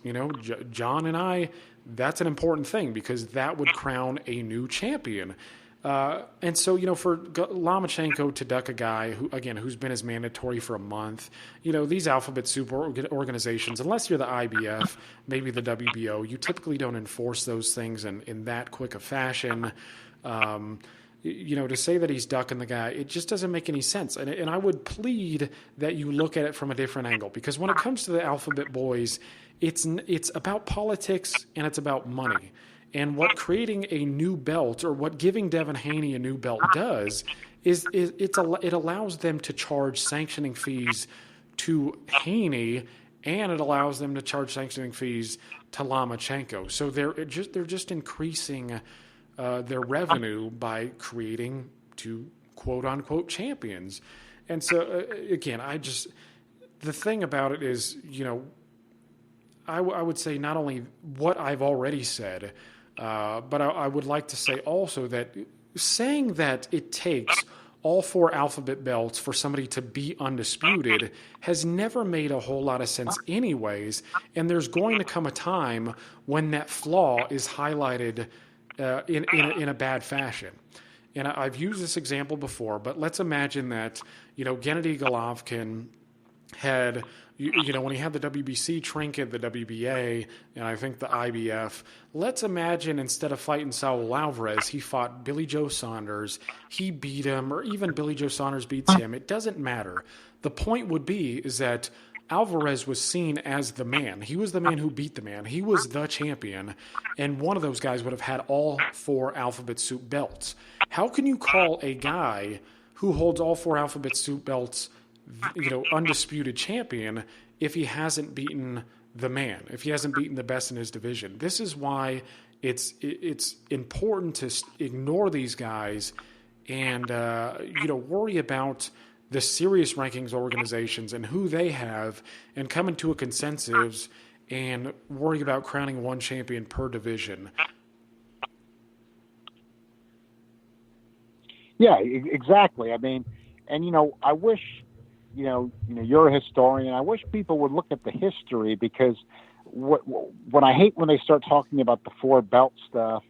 John and I, that's an important thing because that would crown a new champion. And so, for Lomachenko to duck a guy who's been his mandatory for a month, these alphabet soup organizations, unless you're the IBF, maybe the WBO, you typically don't enforce those things in that quick a fashion. to say that he's ducking the guy, it just doesn't make any sense. And I would plead that you look at it from a different angle, because when it comes to the Alphabet Boys, it's about politics and it's about money. And what creating a new belt, or what giving Devin Haney a new belt does, is it allows them to charge sanctioning fees to Haney, and it allows them to charge sanctioning fees to Lomachenko. So they're just increasing their revenue by creating two quote unquote champions. And so again, the thing about it is, I would say not only what I've already said, but I would like to say also that saying that it takes all 4 Alphabet belts for somebody to be undisputed has never made a whole lot of sense anyways. And there's going to come a time when that flaw is highlighted in a bad fashion. And I've used this example before, but let's imagine that, Gennady Golovkin had, when he had the WBC trinket, the WBA, and I think the IBF, let's imagine instead of fighting Saul Alvarez, he fought Billy Joe Saunders, he beat him, or even Billy Joe Saunders beats him. It doesn't matter. The point would be is that Alvarez was seen as the man. He was the man who beat the man. He was the champion, and one of those guys would have had all 4 Alphabet Soup belts. How can you call a guy who holds all 4 Alphabet Soup belts undisputed champion if he hasn't beaten the man, if he hasn't beaten the best in his division? This is why it's important to ignore these guys and worry about the serious rankings organizations and who they have, and come into a consensus and worry about crowning one champion per division.
Yeah, exactly. I mean, and I wish, you're a historian. I wish people would look at the history, because what I hate when they start talking about the 4 belt stuff,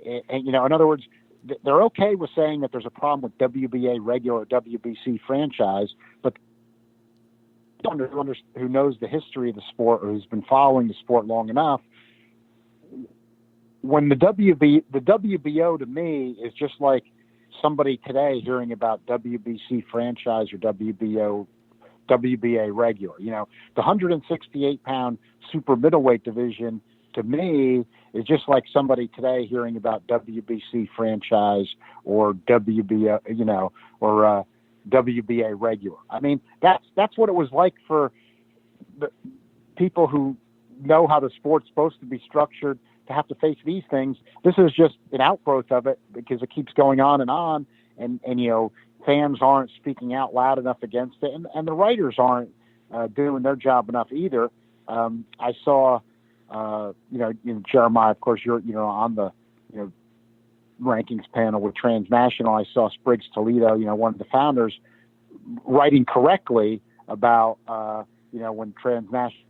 and in other words, they're okay with saying that there's a problem with WBA regular, WBC franchise, but who knows the history of the sport, or who's been following the sport long enough, when the WBO to me is just like somebody today hearing about WBC franchise or WBA regular. The 168-pound super middleweight division to me is just like somebody today hearing about WBC franchise or WBA, or WBA regular. I mean, that's what it was like for the people who know how the sport's supposed to be structured to have to face these things. This is just an outgrowth of it, because it keeps going on, and fans aren't speaking out loud enough against it, and the writers aren't doing their job enough either. I saw, Jeremiah, of course, you're on the rankings panel with Transnational. I saw Spriggs Toledo, one of the founders, writing correctly about when Transnational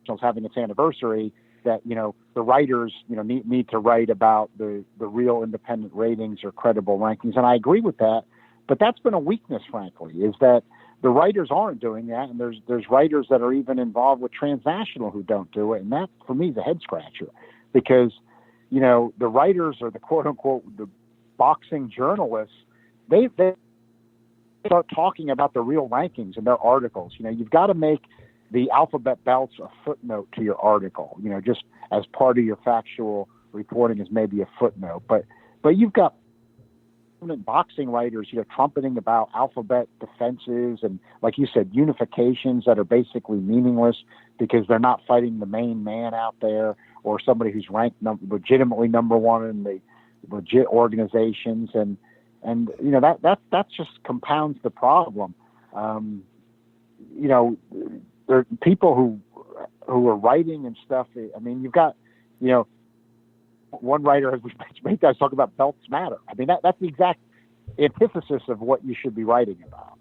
is having its anniversary, that the writers need to write about the real independent ratings or credible rankings, and I agree with that. But that's been a weakness, frankly, is that the writers aren't doing that, and there's writers that are even involved with Transnational who don't do it, and that for me is a head scratcher, because the writers, or the quote unquote the boxing journalists, they start talking about the real rankings in their articles. You've got to make the Alphabet belts a footnote to your article, just as part of your factual reporting, is maybe a footnote. But you've got boxing writers, trumpeting about Alphabet defenses and, like you said, unifications that are basically meaningless because they're not fighting the main man out there, or somebody who's ranked legitimately number one in the legit organizations, and that just compounds the problem. There are people who are writing and stuff. I mean, you've got, one writer has made guys talk about belts matter. I mean, that's the exact antithesis of what you should be writing about.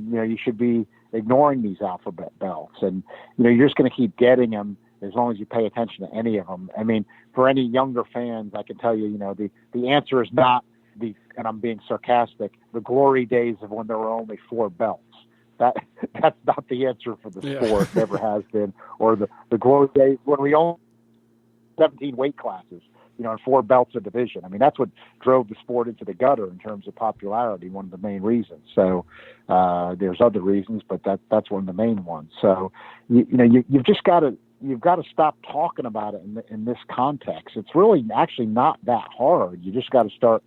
You should be ignoring these Alphabet belts, and you're just going to keep getting them as long as you pay attention to any of them. I mean, for any younger fans, I can tell you, the answer is not and I'm being sarcastic, the glory days of when there were only 4 belts. That's not the answer for the sport. Never has been. Or the glory days when we only 17 weight classes. and 4 belts a division. I mean, that's what drove the sport into the gutter in terms of popularity, one of the main reasons. So there's other reasons, but that's one of the main ones. So, you've just got to stop talking about it in this context. It's really actually not that hard. You just got to start,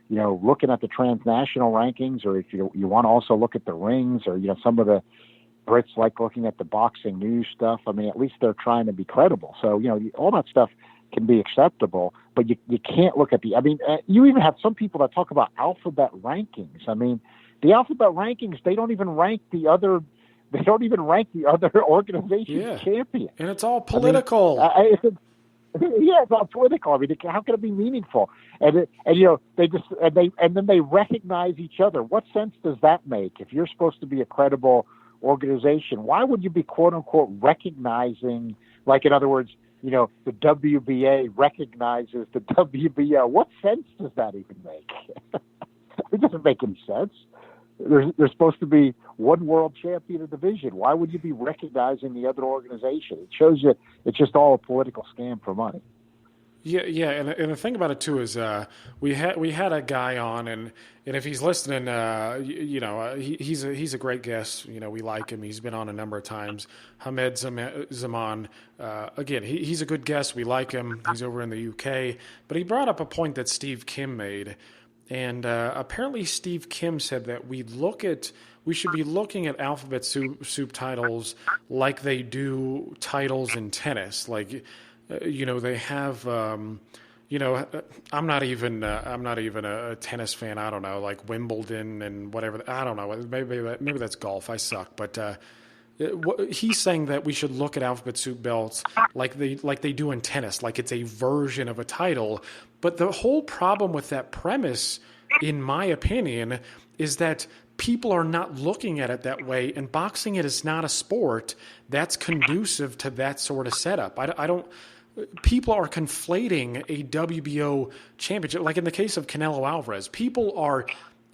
looking at the transnational rankings, or if you want to also look at the rings, or, some of the Brits like looking at the boxing news stuff. I mean, at least they're trying to be credible. So, all that stuff can be acceptable, but you can't look at you even have some people that talk about alphabet rankings. I mean, the alphabet rankings, they don't even rank the other organization's champion.
And it's all political.
It's all political. I mean, how can it be meaningful? And then they recognize each other. What sense does that make? If you're supposed to be a credible organization, why would you be quote unquote recognizing, like, in other words, the WBA recognizes the WBO? What sense does that even make? It doesn't make any sense. There's supposed to be one world champion of division. Why would you be recognizing the other organization? It shows you it's just all a political scam for money.
Yeah, and the thing about it too is we had a guy on, and if he's listening, he's a great guest. We like him. He's been on a number of times. Hamed Zaman, again, he's a good guest. We like him. He's over in the UK, but he brought up a point that Steve Kim made, and apparently Steve Kim said that we should be looking at alphabet soup titles like they do titles in tennis, like. They have, I'm not even a tennis fan. I don't know, like Wimbledon and whatever. I don't know. Maybe that's golf. I suck. But he's saying that we should look at alphabet soup belts like they do in tennis, like it's a version of a title. But the whole problem with that premise, in my opinion, is that people are not looking at it that way, and boxing it is not a sport that's conducive to that sort of setup. I don't. People are conflating a WBO championship, like in the case of Canelo Alvarez. People are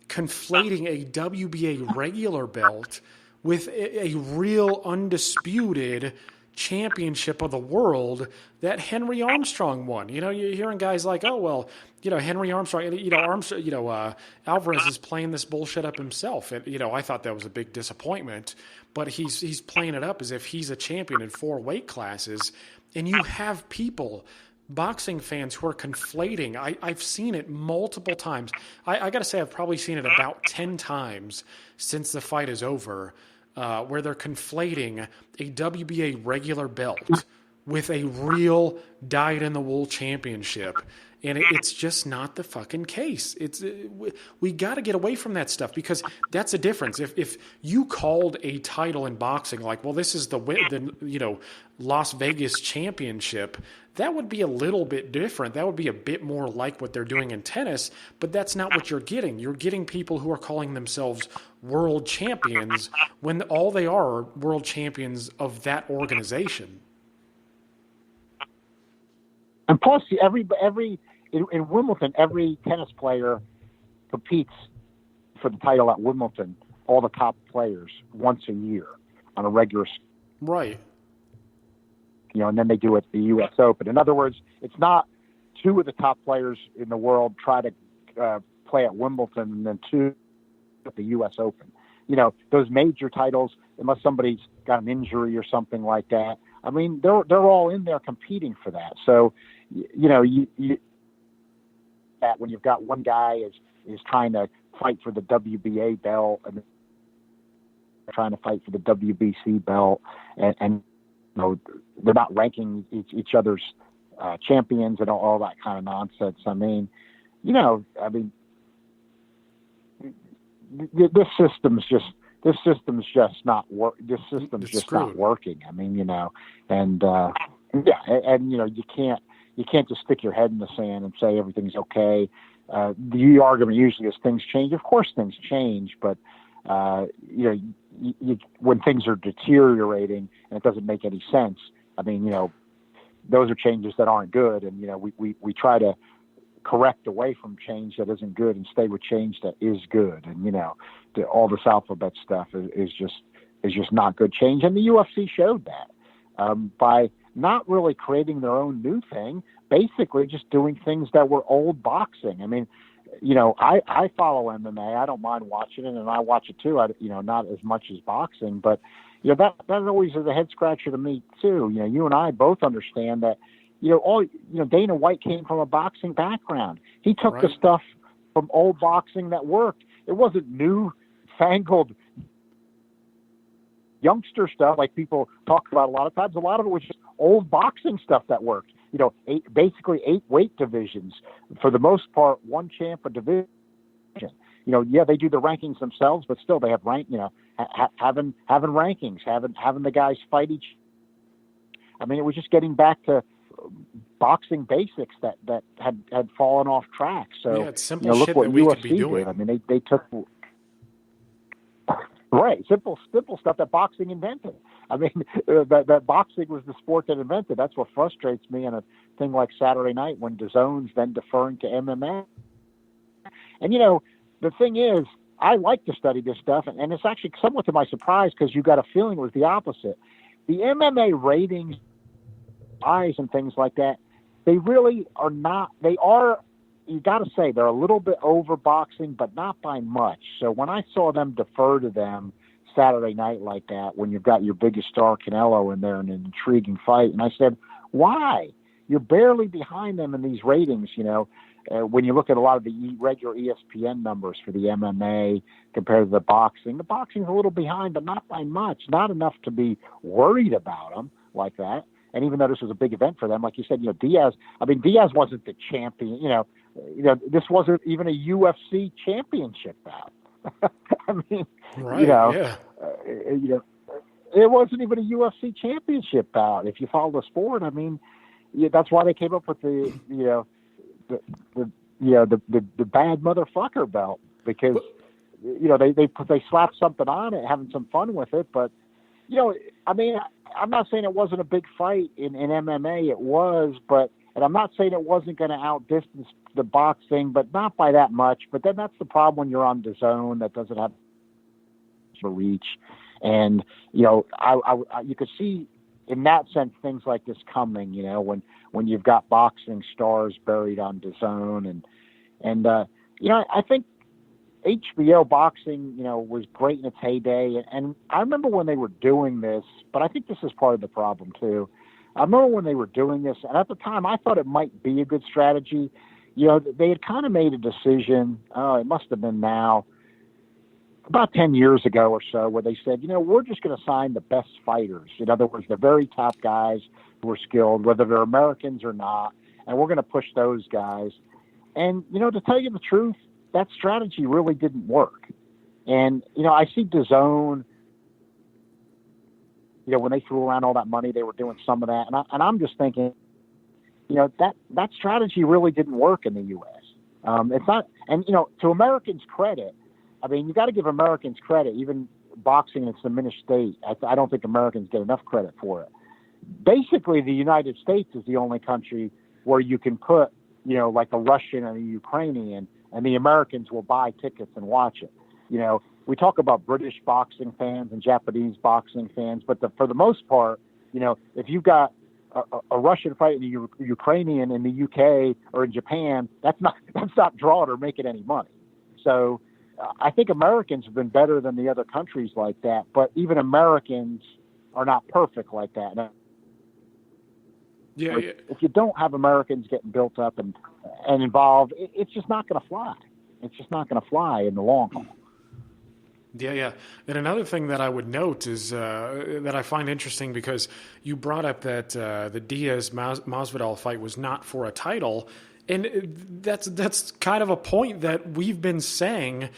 conflating a WBA regular belt with a real undisputed championship of the world that Henry Armstrong won. You're hearing guys like, oh well, Henry Armstrong, Alvarez is playing this bullshit up himself, and I thought that was a big disappointment. But he's playing it up as if he's a champion in 4 weight classes. And you have people, boxing fans, who are conflating. I've seen it multiple times. I got to say, I've probably seen it about 10 times since the fight is over, where they're conflating a WBA regular belt with a real dyed-in-the-wool championship. And it's just not the fucking case. We got to get away from that stuff, because that's a difference. If you called a title in boxing like, well, this is the Las Vegas championship, that would be a little bit different. That would be a bit more like what they're doing in tennis, but that's not what you're getting. You're getting people who are calling themselves world champions when all they are world champions of that organization.
And plus, in Wimbledon, every tennis player competes for the title at Wimbledon, all the top players, once a year on a regular schedule.
Right.
And then they do it at the U.S. Open. In other words, it's not 2 of the top players in the world try to play at Wimbledon and then 2 at the U.S. Open. Those major titles, unless somebody's got an injury or something like that, I mean, they're all in there competing for that. So, that when you've got one guy is trying to fight for the WBA belt and trying to fight for the WBC belt, and they're not ranking each other's champions and all that kind of nonsense. I mean, this system's just not working. I mean, and you can't just stick your head in the sand and say everything's okay. The argument usually is things change. Of course, things change, but when things are deteriorating and it doesn't make any sense, I mean, those are changes that aren't good, and we try to correct away from change that isn't good and stay with change that is good. And all this alphabet stuff is just not good change, and the UFC showed that by not really creating their own new thing, basically just doing things that were old boxing. I mean, I follow MMA. I don't mind watching it, and I watch it too. Not as much as boxing, but that always is a head scratcher to me too. You and I both understand that. Dana White came from a boxing background. He took the stuff from old boxing that worked. It wasn't new fangled youngster stuff like people talk about a lot of times. A lot of it was just old boxing stuff that worked. Basically 8 weight divisions. For the most part, one champ a division. They do the rankings themselves, but still they have having rankings, having the guys fight each. I mean, it was just getting back to boxing basics that had fallen off track. So
it's simple
look
shit
what
that we
UFC
could be doing.
did. I mean, they took simple stuff that boxing invented. I mean, that boxing was the sport that invented. That's what frustrates me in a thing like Saturday Night when DAZN's then deferring to MMA. And the thing is, I like to study this stuff, and it's actually somewhat to my surprise because you got a feeling it was the opposite. The MMA ratings, eyes and things like that, they really are not. They are, you got to say, they're a little bit over boxing, but not by much. So when I saw them defer to them Saturday night like that, when you've got your biggest star Canelo in there in an intriguing fight, and I said, why? You're barely behind them in these ratings, when you look at a lot of the regular ESPN numbers for the MMA compared to the boxing's a little behind, but not by much, not enough to be worried about them like that. And even though this was a big event for them, like you said, Diaz wasn't the champion, this wasn't even a UFC championship bout. I mean, it wasn't even a UFC championship bout. If you follow the sport, I mean, that's why they came up with the bad motherfucker belt, because they slapped something on it, having some fun with it. But I mean, I'm not saying it wasn't a big fight in MMA. It was, and I'm not saying it wasn't going to outdistance the boxing, but not by that much. But then that's the problem when you're on DAZN that doesn't have reach. And you could see in that sense things like this coming. When you've got boxing stars buried on DAZN, and I think HBO boxing, was great in its heyday. And I remember when they were doing this, but I think this is part of the problem too. I remember when they were doing this, and at the time I thought it might be a good strategy. They had kind of made a decision, it must have been now, about 10 years ago or so, where they said, we're just going to sign the best fighters. In other words, the very top guys who are skilled, whether they're Americans or not, and we're going to push those guys. And, to tell you the truth, that strategy really didn't work. And, I see DAZN, when they threw around all that money, they were doing some of that. And I'm just thinking, that strategy really didn't work in the U.S. It's not, and, to Americans' credit, I mean, you got to give Americans credit, even boxing, it's a diminished state. I don't think Americans get enough credit for it. Basically, the United States is the only country where you can put, like a Russian and a Ukrainian, and the Americans will buy tickets and watch it. We talk about British boxing fans and Japanese boxing fans, but for the most part, if you've got a Russian fight and a Ukrainian in the UK or in Japan, that's not drawing or making any money. So I think Americans have been better than the other countries like that, but even Americans are not perfect like that.
Yeah.
If you don't have Americans getting built up and involved, it's just not going to fly. It's just not going to fly in the long haul.
Yeah. And another thing that I would note is that I find interesting, because you brought up that the Diaz-Masvidal fight was not for a title, and that's kind of a point that we've been saying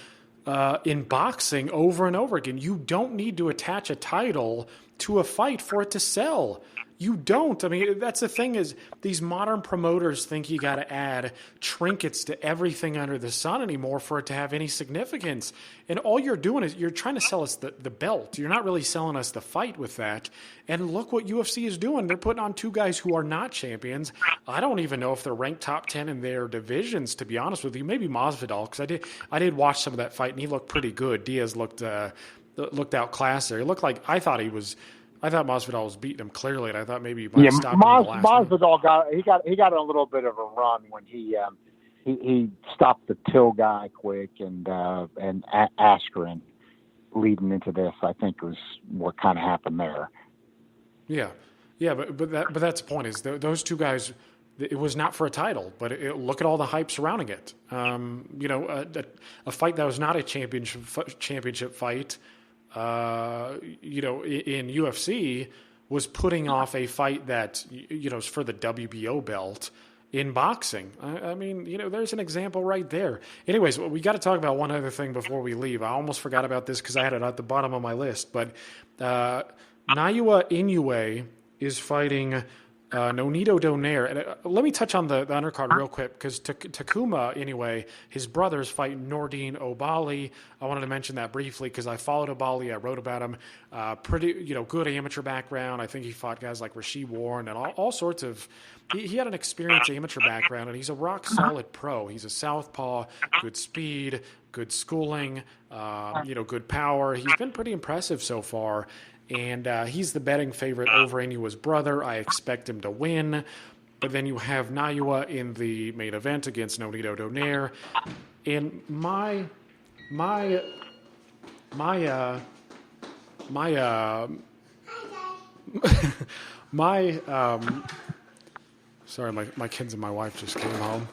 in boxing over and over again. You don't need to attach a title to a fight for it to sell. You don't. I mean, that's the thing, is these modern promoters think you got to add trinkets to everything under the sun anymore for it to have any significance. And all you're doing is you're trying to sell us the belt. You're not really selling us the fight with that. And look what UFC is doing. They're putting on two guys who are not champions. I don't even know if they're ranked top 10 in their divisions, to be honest with you. Maybe Masvidal, because I did watch some of that fight, and he looked pretty good. Diaz looked outclassed there. He looked like, I thought he was I thought Masvidal was beating him clearly, and I thought maybe he might have stopped him in the last round.
Masvidal got a little bit of a run when he stopped the Till guy quick, and Askren leading into this, I think, was what kind of happened there.
Yeah, but that's the point. Is those two guys? It was not for a title, but look at all the hype surrounding it. A fight that was not a championship fight. In UFC was putting off a fight that is for the WBO belt in boxing. I mean, there's an example right there. Anyways, we got to talk about one other thing before we leave. I almost forgot about this because I had it at the bottom of my list. But Naoya Inoue is fighting Nonito Donaire. And let me touch on the undercard real quick because Takuma Inoue, his brothers fight Nordine Obali. I wanted to mention that briefly because I followed Obali. I wrote about him. Pretty, good amateur background. I think he fought guys like Rasheed Warren and all sorts of. He had an experienced amateur background, and he's a rock-solid pro. He's a southpaw, good speed, good schooling, good power. He's been pretty impressive so far, and he's the betting favorite over Inoue's brother. I expect him to win. But then you have Naoya in the main event against Nonito Donaire. And sorry, my kids and my wife just came home.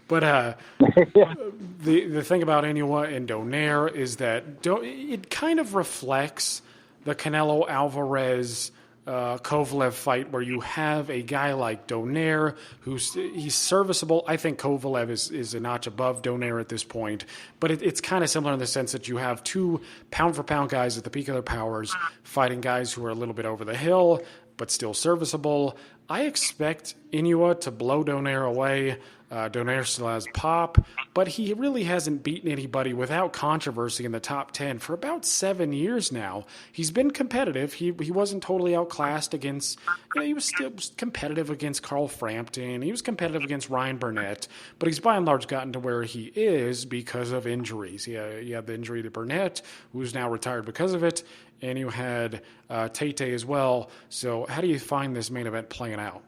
But the thing about Inoue and Donaire is that it kind of reflects the Canelo Alvarez Kovalev fight where you have a guy like Donaire he's serviceable. I think Kovalev is a notch above Donaire at this point, but it's kind of similar in the sense that you have two pound-for-pound guys at the peak of their powers fighting guys who are a little bit over the hill but still serviceable. I expect Inoue to blow Donaire away. Donaire still has pop, but he really hasn't beaten anybody without controversy in the top 10 for about 7 years now. He's been competitive. He wasn't totally outclassed against, he was still competitive against Carl Frampton. He was competitive against Ryan Burnett, but he's by and large gotten to where he is because of injuries. He had the injury to Burnett, who's now retired because of it, and you had Tate as well. So how do you find this main event playing out?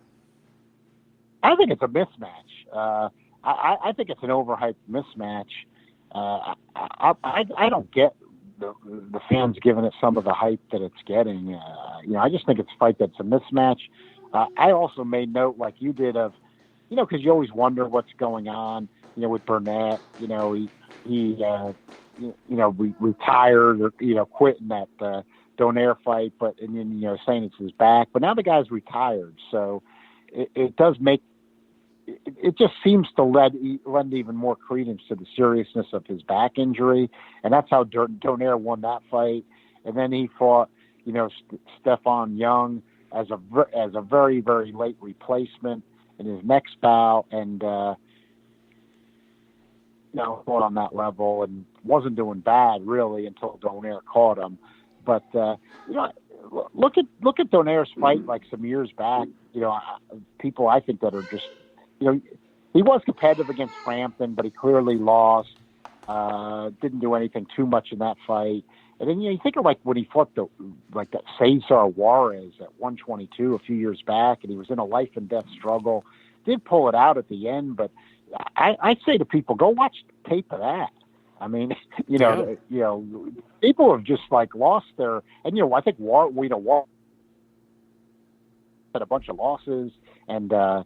I think it's a mismatch. I think it's an overhyped mismatch. I don't get the fans giving it some of the hype that it's getting. I just think it's a fight that's a mismatch. I also made note, like you did, of, because you always wonder what's going on, with Burnett. He retired or, quit in that Donaire fight, and then, saying it's his back. But now the guy's retired, so it does make it just seems to lend even more credence to the seriousness of his back injury, and that's how Donaire won that fight. And then he fought, Stefan Young as a very, very late replacement in his next bout, and fought on that level and wasn't doing bad really until Donaire caught him. But look at Donaire's fight like some years back. People I think that are just, he was competitive against Frampton, but he clearly lost. Didn't do anything too much in that fight. And then you think of like when he fought that Cesar Juarez at 122 a few years back, and he was in a life and death struggle. Did pull it out at the end, but I say to people, go watch tape of that. I mean, people have just lost their, and I think War had a bunch of losses, and this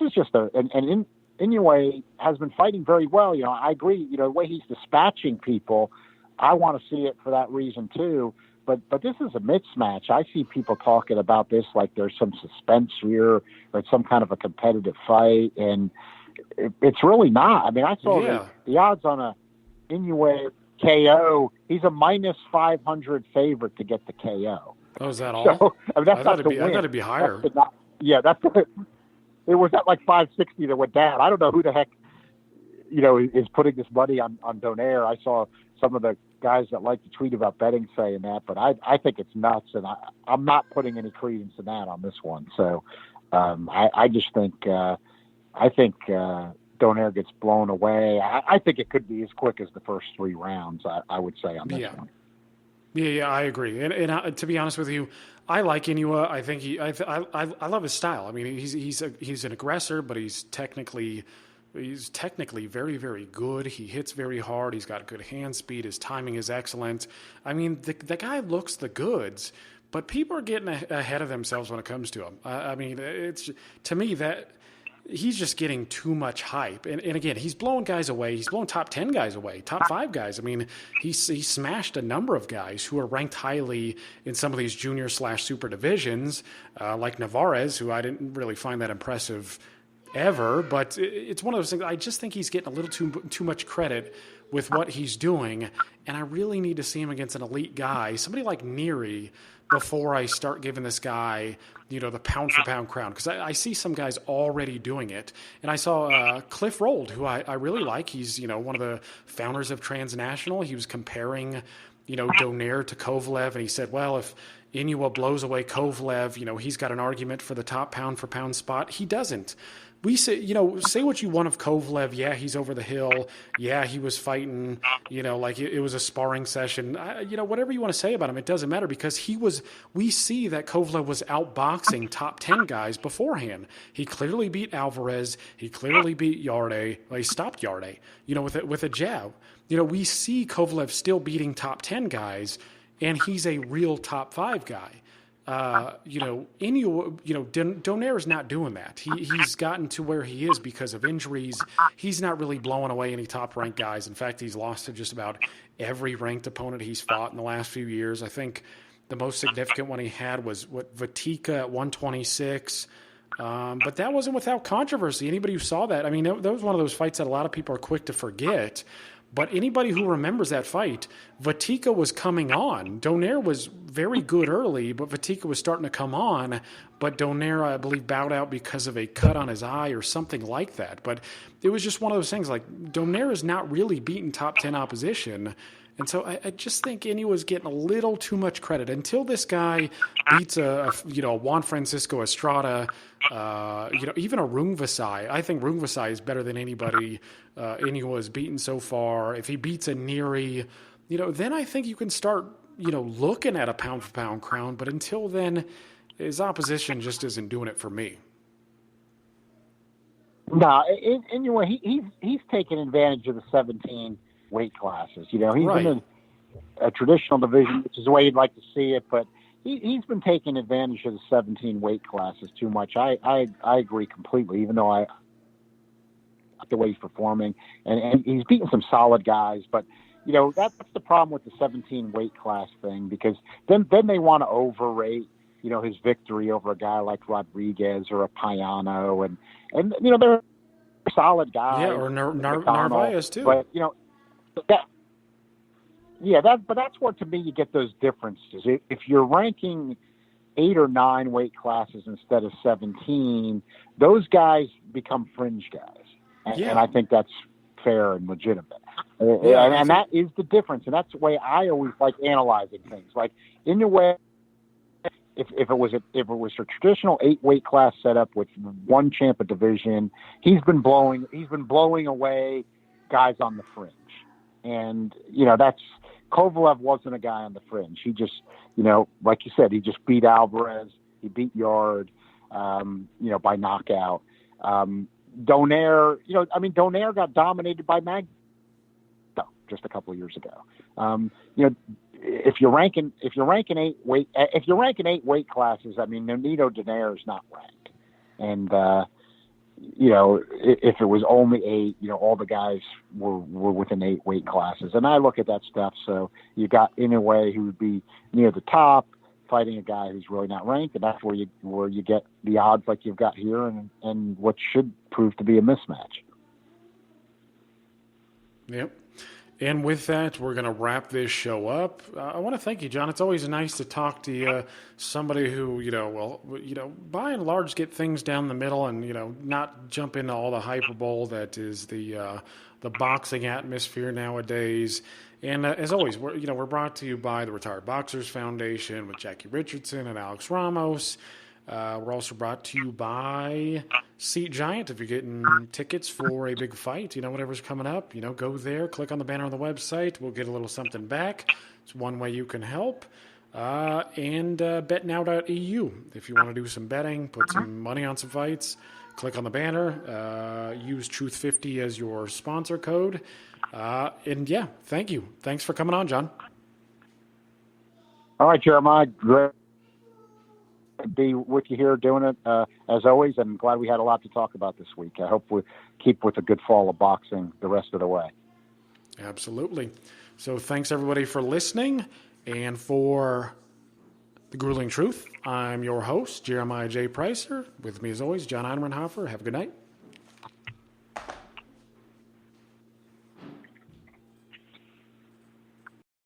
is just and Inoue has been fighting very well. I agree. The way he's dispatching people, I want to see it for that reason too. But this is a mismatch. I see people talking about this like there's some suspense here, or it's some kind of a competitive fight, and it's really not. I mean, I saw the odds on a Inoue KO. He's a minus 500 favorite to get the KO.
Oh, is that all?
So, I mean, that's not the win.
I thought it'd be higher.
It was at like 560 that went down. I don't know who the heck, is putting this money on Donaire. I saw some of the guys that like to tweet about betting saying that, but I think it's nuts, and I'm not putting any credence in that on this one. So I just think Donaire gets blown away. I think it could be as quick as the first 3 rounds, I would say, on this one.
Yeah, I agree. And to be honest with you, I like Inoue. I think I love his style. I mean, he's an aggressor, but he's technically very, very good. He hits very hard. He's got good hand speed. His timing is excellent. I mean, the guy looks the goods, but people are getting ahead of themselves when it comes to him. I mean, it's to me that he's just getting too much hype. And again, he's blowing guys away. He's blowing top 10 guys away, top 5 guys. I mean, he smashed a number of guys who are ranked highly in some of these junior/super divisions, like Alvarez, who I didn't really find that impressive ever. But it's one of those things. I just think he's getting a little too much credit with what he's doing. And I really need to see him against an elite guy, somebody like Neary, before I start giving this guy, the pound-for-pound crown. Because I see some guys already doing it. And I saw Cliff Rold, who I really like. He's, one of the founders of Transnational. He was comparing, Donaire to Kovalev. And he said, well, if Inoue blows away Kovalev, he's got an argument for the top pound-for-pound spot. He doesn't. We say, say what you want of Kovalev. Yeah, he's over the hill. Yeah, he was fighting, like it was a sparring session. Whatever you want to say about him, it doesn't matter because we see that Kovalev was outboxing top 10 guys beforehand. He clearly beat Alvarez. He clearly beat Yarde. Well, he stopped Yarde, with a jab. We see Kovalev still beating top 10 guys, and he's a real top 5 guy. Donaire is not doing that. He's gotten to where he is because of injuries. He's not really blowing away any top-ranked guys. In fact, he's lost to just about every ranked opponent he's fought in the last few years. I think the most significant one he had was Vatika at 126. But that wasn't without controversy. Anybody who saw that, I mean, that was one of those fights that a lot of people are quick to forget. But anybody who remembers that fight, Vatika was coming on. Donaire was very good early, but Vatika was starting to come on. But Donaire, I believe, bowed out because of a cut on his eye or something like that. But it was just one of those things, like Donaire is not really beating top 10 opposition. And so I just think Inoue was getting a little too much credit until this guy beats a Juan Francisco Estrada, even a Rungvisai. I think Rungvisai is better than anybody Inoue has beaten so far. If he beats a Neary, then I think you can start, looking at a pound-for-pound crown. But until then, his opposition just isn't doing it for me.
No, Inoue, he's taking advantage of the 17 weight classes. He's
right.
in a traditional division, which is the way you'd like to see it, but he's been taking advantage of the 17 weight classes too much. I agree completely, even though I like the way he's performing, and he's beating some solid guys, but that's the problem with the 17 weight class thing, because then they want to overrate his victory over a guy like Rodriguez or a Payano, and they're solid guys.
Yeah, or Narvaez too.
But but that's where, to me, you get those differences. If you're ranking 8 or 9 weight classes instead of 17, those guys become fringe guys. And I think that's fair and legitimate. And that is the difference. And that's the way I always like analyzing things. Like, in the way, if it was a traditional 8 weight class setup with one champ a division, he's been blowing away guys on the fringe. And, that's Kovalev wasn't a guy on the fringe. He just, like you said, he just beat Alvarez. He beat Yard, by knockout. Donaire, Donaire got dominated by Magno just a couple of years ago. If you're ranking 8 weight classes, Nonito Donaire is not ranked. And, if it was only 8, all the guys were within 8 weight classes. And I look at that stuff. So you got Inoue, who would be near the top, fighting a guy who's really not ranked. And that's where you get the odds like you've got here and what should prove to be a mismatch.
Yep. And with that, we're going to wrap this show up. I want to thank you, John. It's always nice to talk to somebody who, by and large, get things down the middle and, not jump into all the hyperbole that is the boxing atmosphere nowadays. And as always, we're brought to you by the Retired Boxers Foundation with Jackie Richardson and Alex Ramos. We're also brought to you by Seat Giant, if you're getting tickets for a big fight, whatever's coming up, go there, click on the banner on the website. We'll get a little something back. It's one way you can help. And betnow.eu. If you want to do some betting, put some money on some fights, click on the banner. Use Truth50 as your sponsor code. And yeah, thank you. Thanks for coming on, John.
All right, Jeremiah. Great to be with you here doing it, as always. I'm glad we had a lot to talk about this week. I hope we keep with a good fall of boxing the rest of the way.
Absolutely. So thanks, everybody, for listening. And for The Grueling Truth, I'm your host, Jeremiah J. Preisser. With me, as always, John Einreinhofer. Have a good night.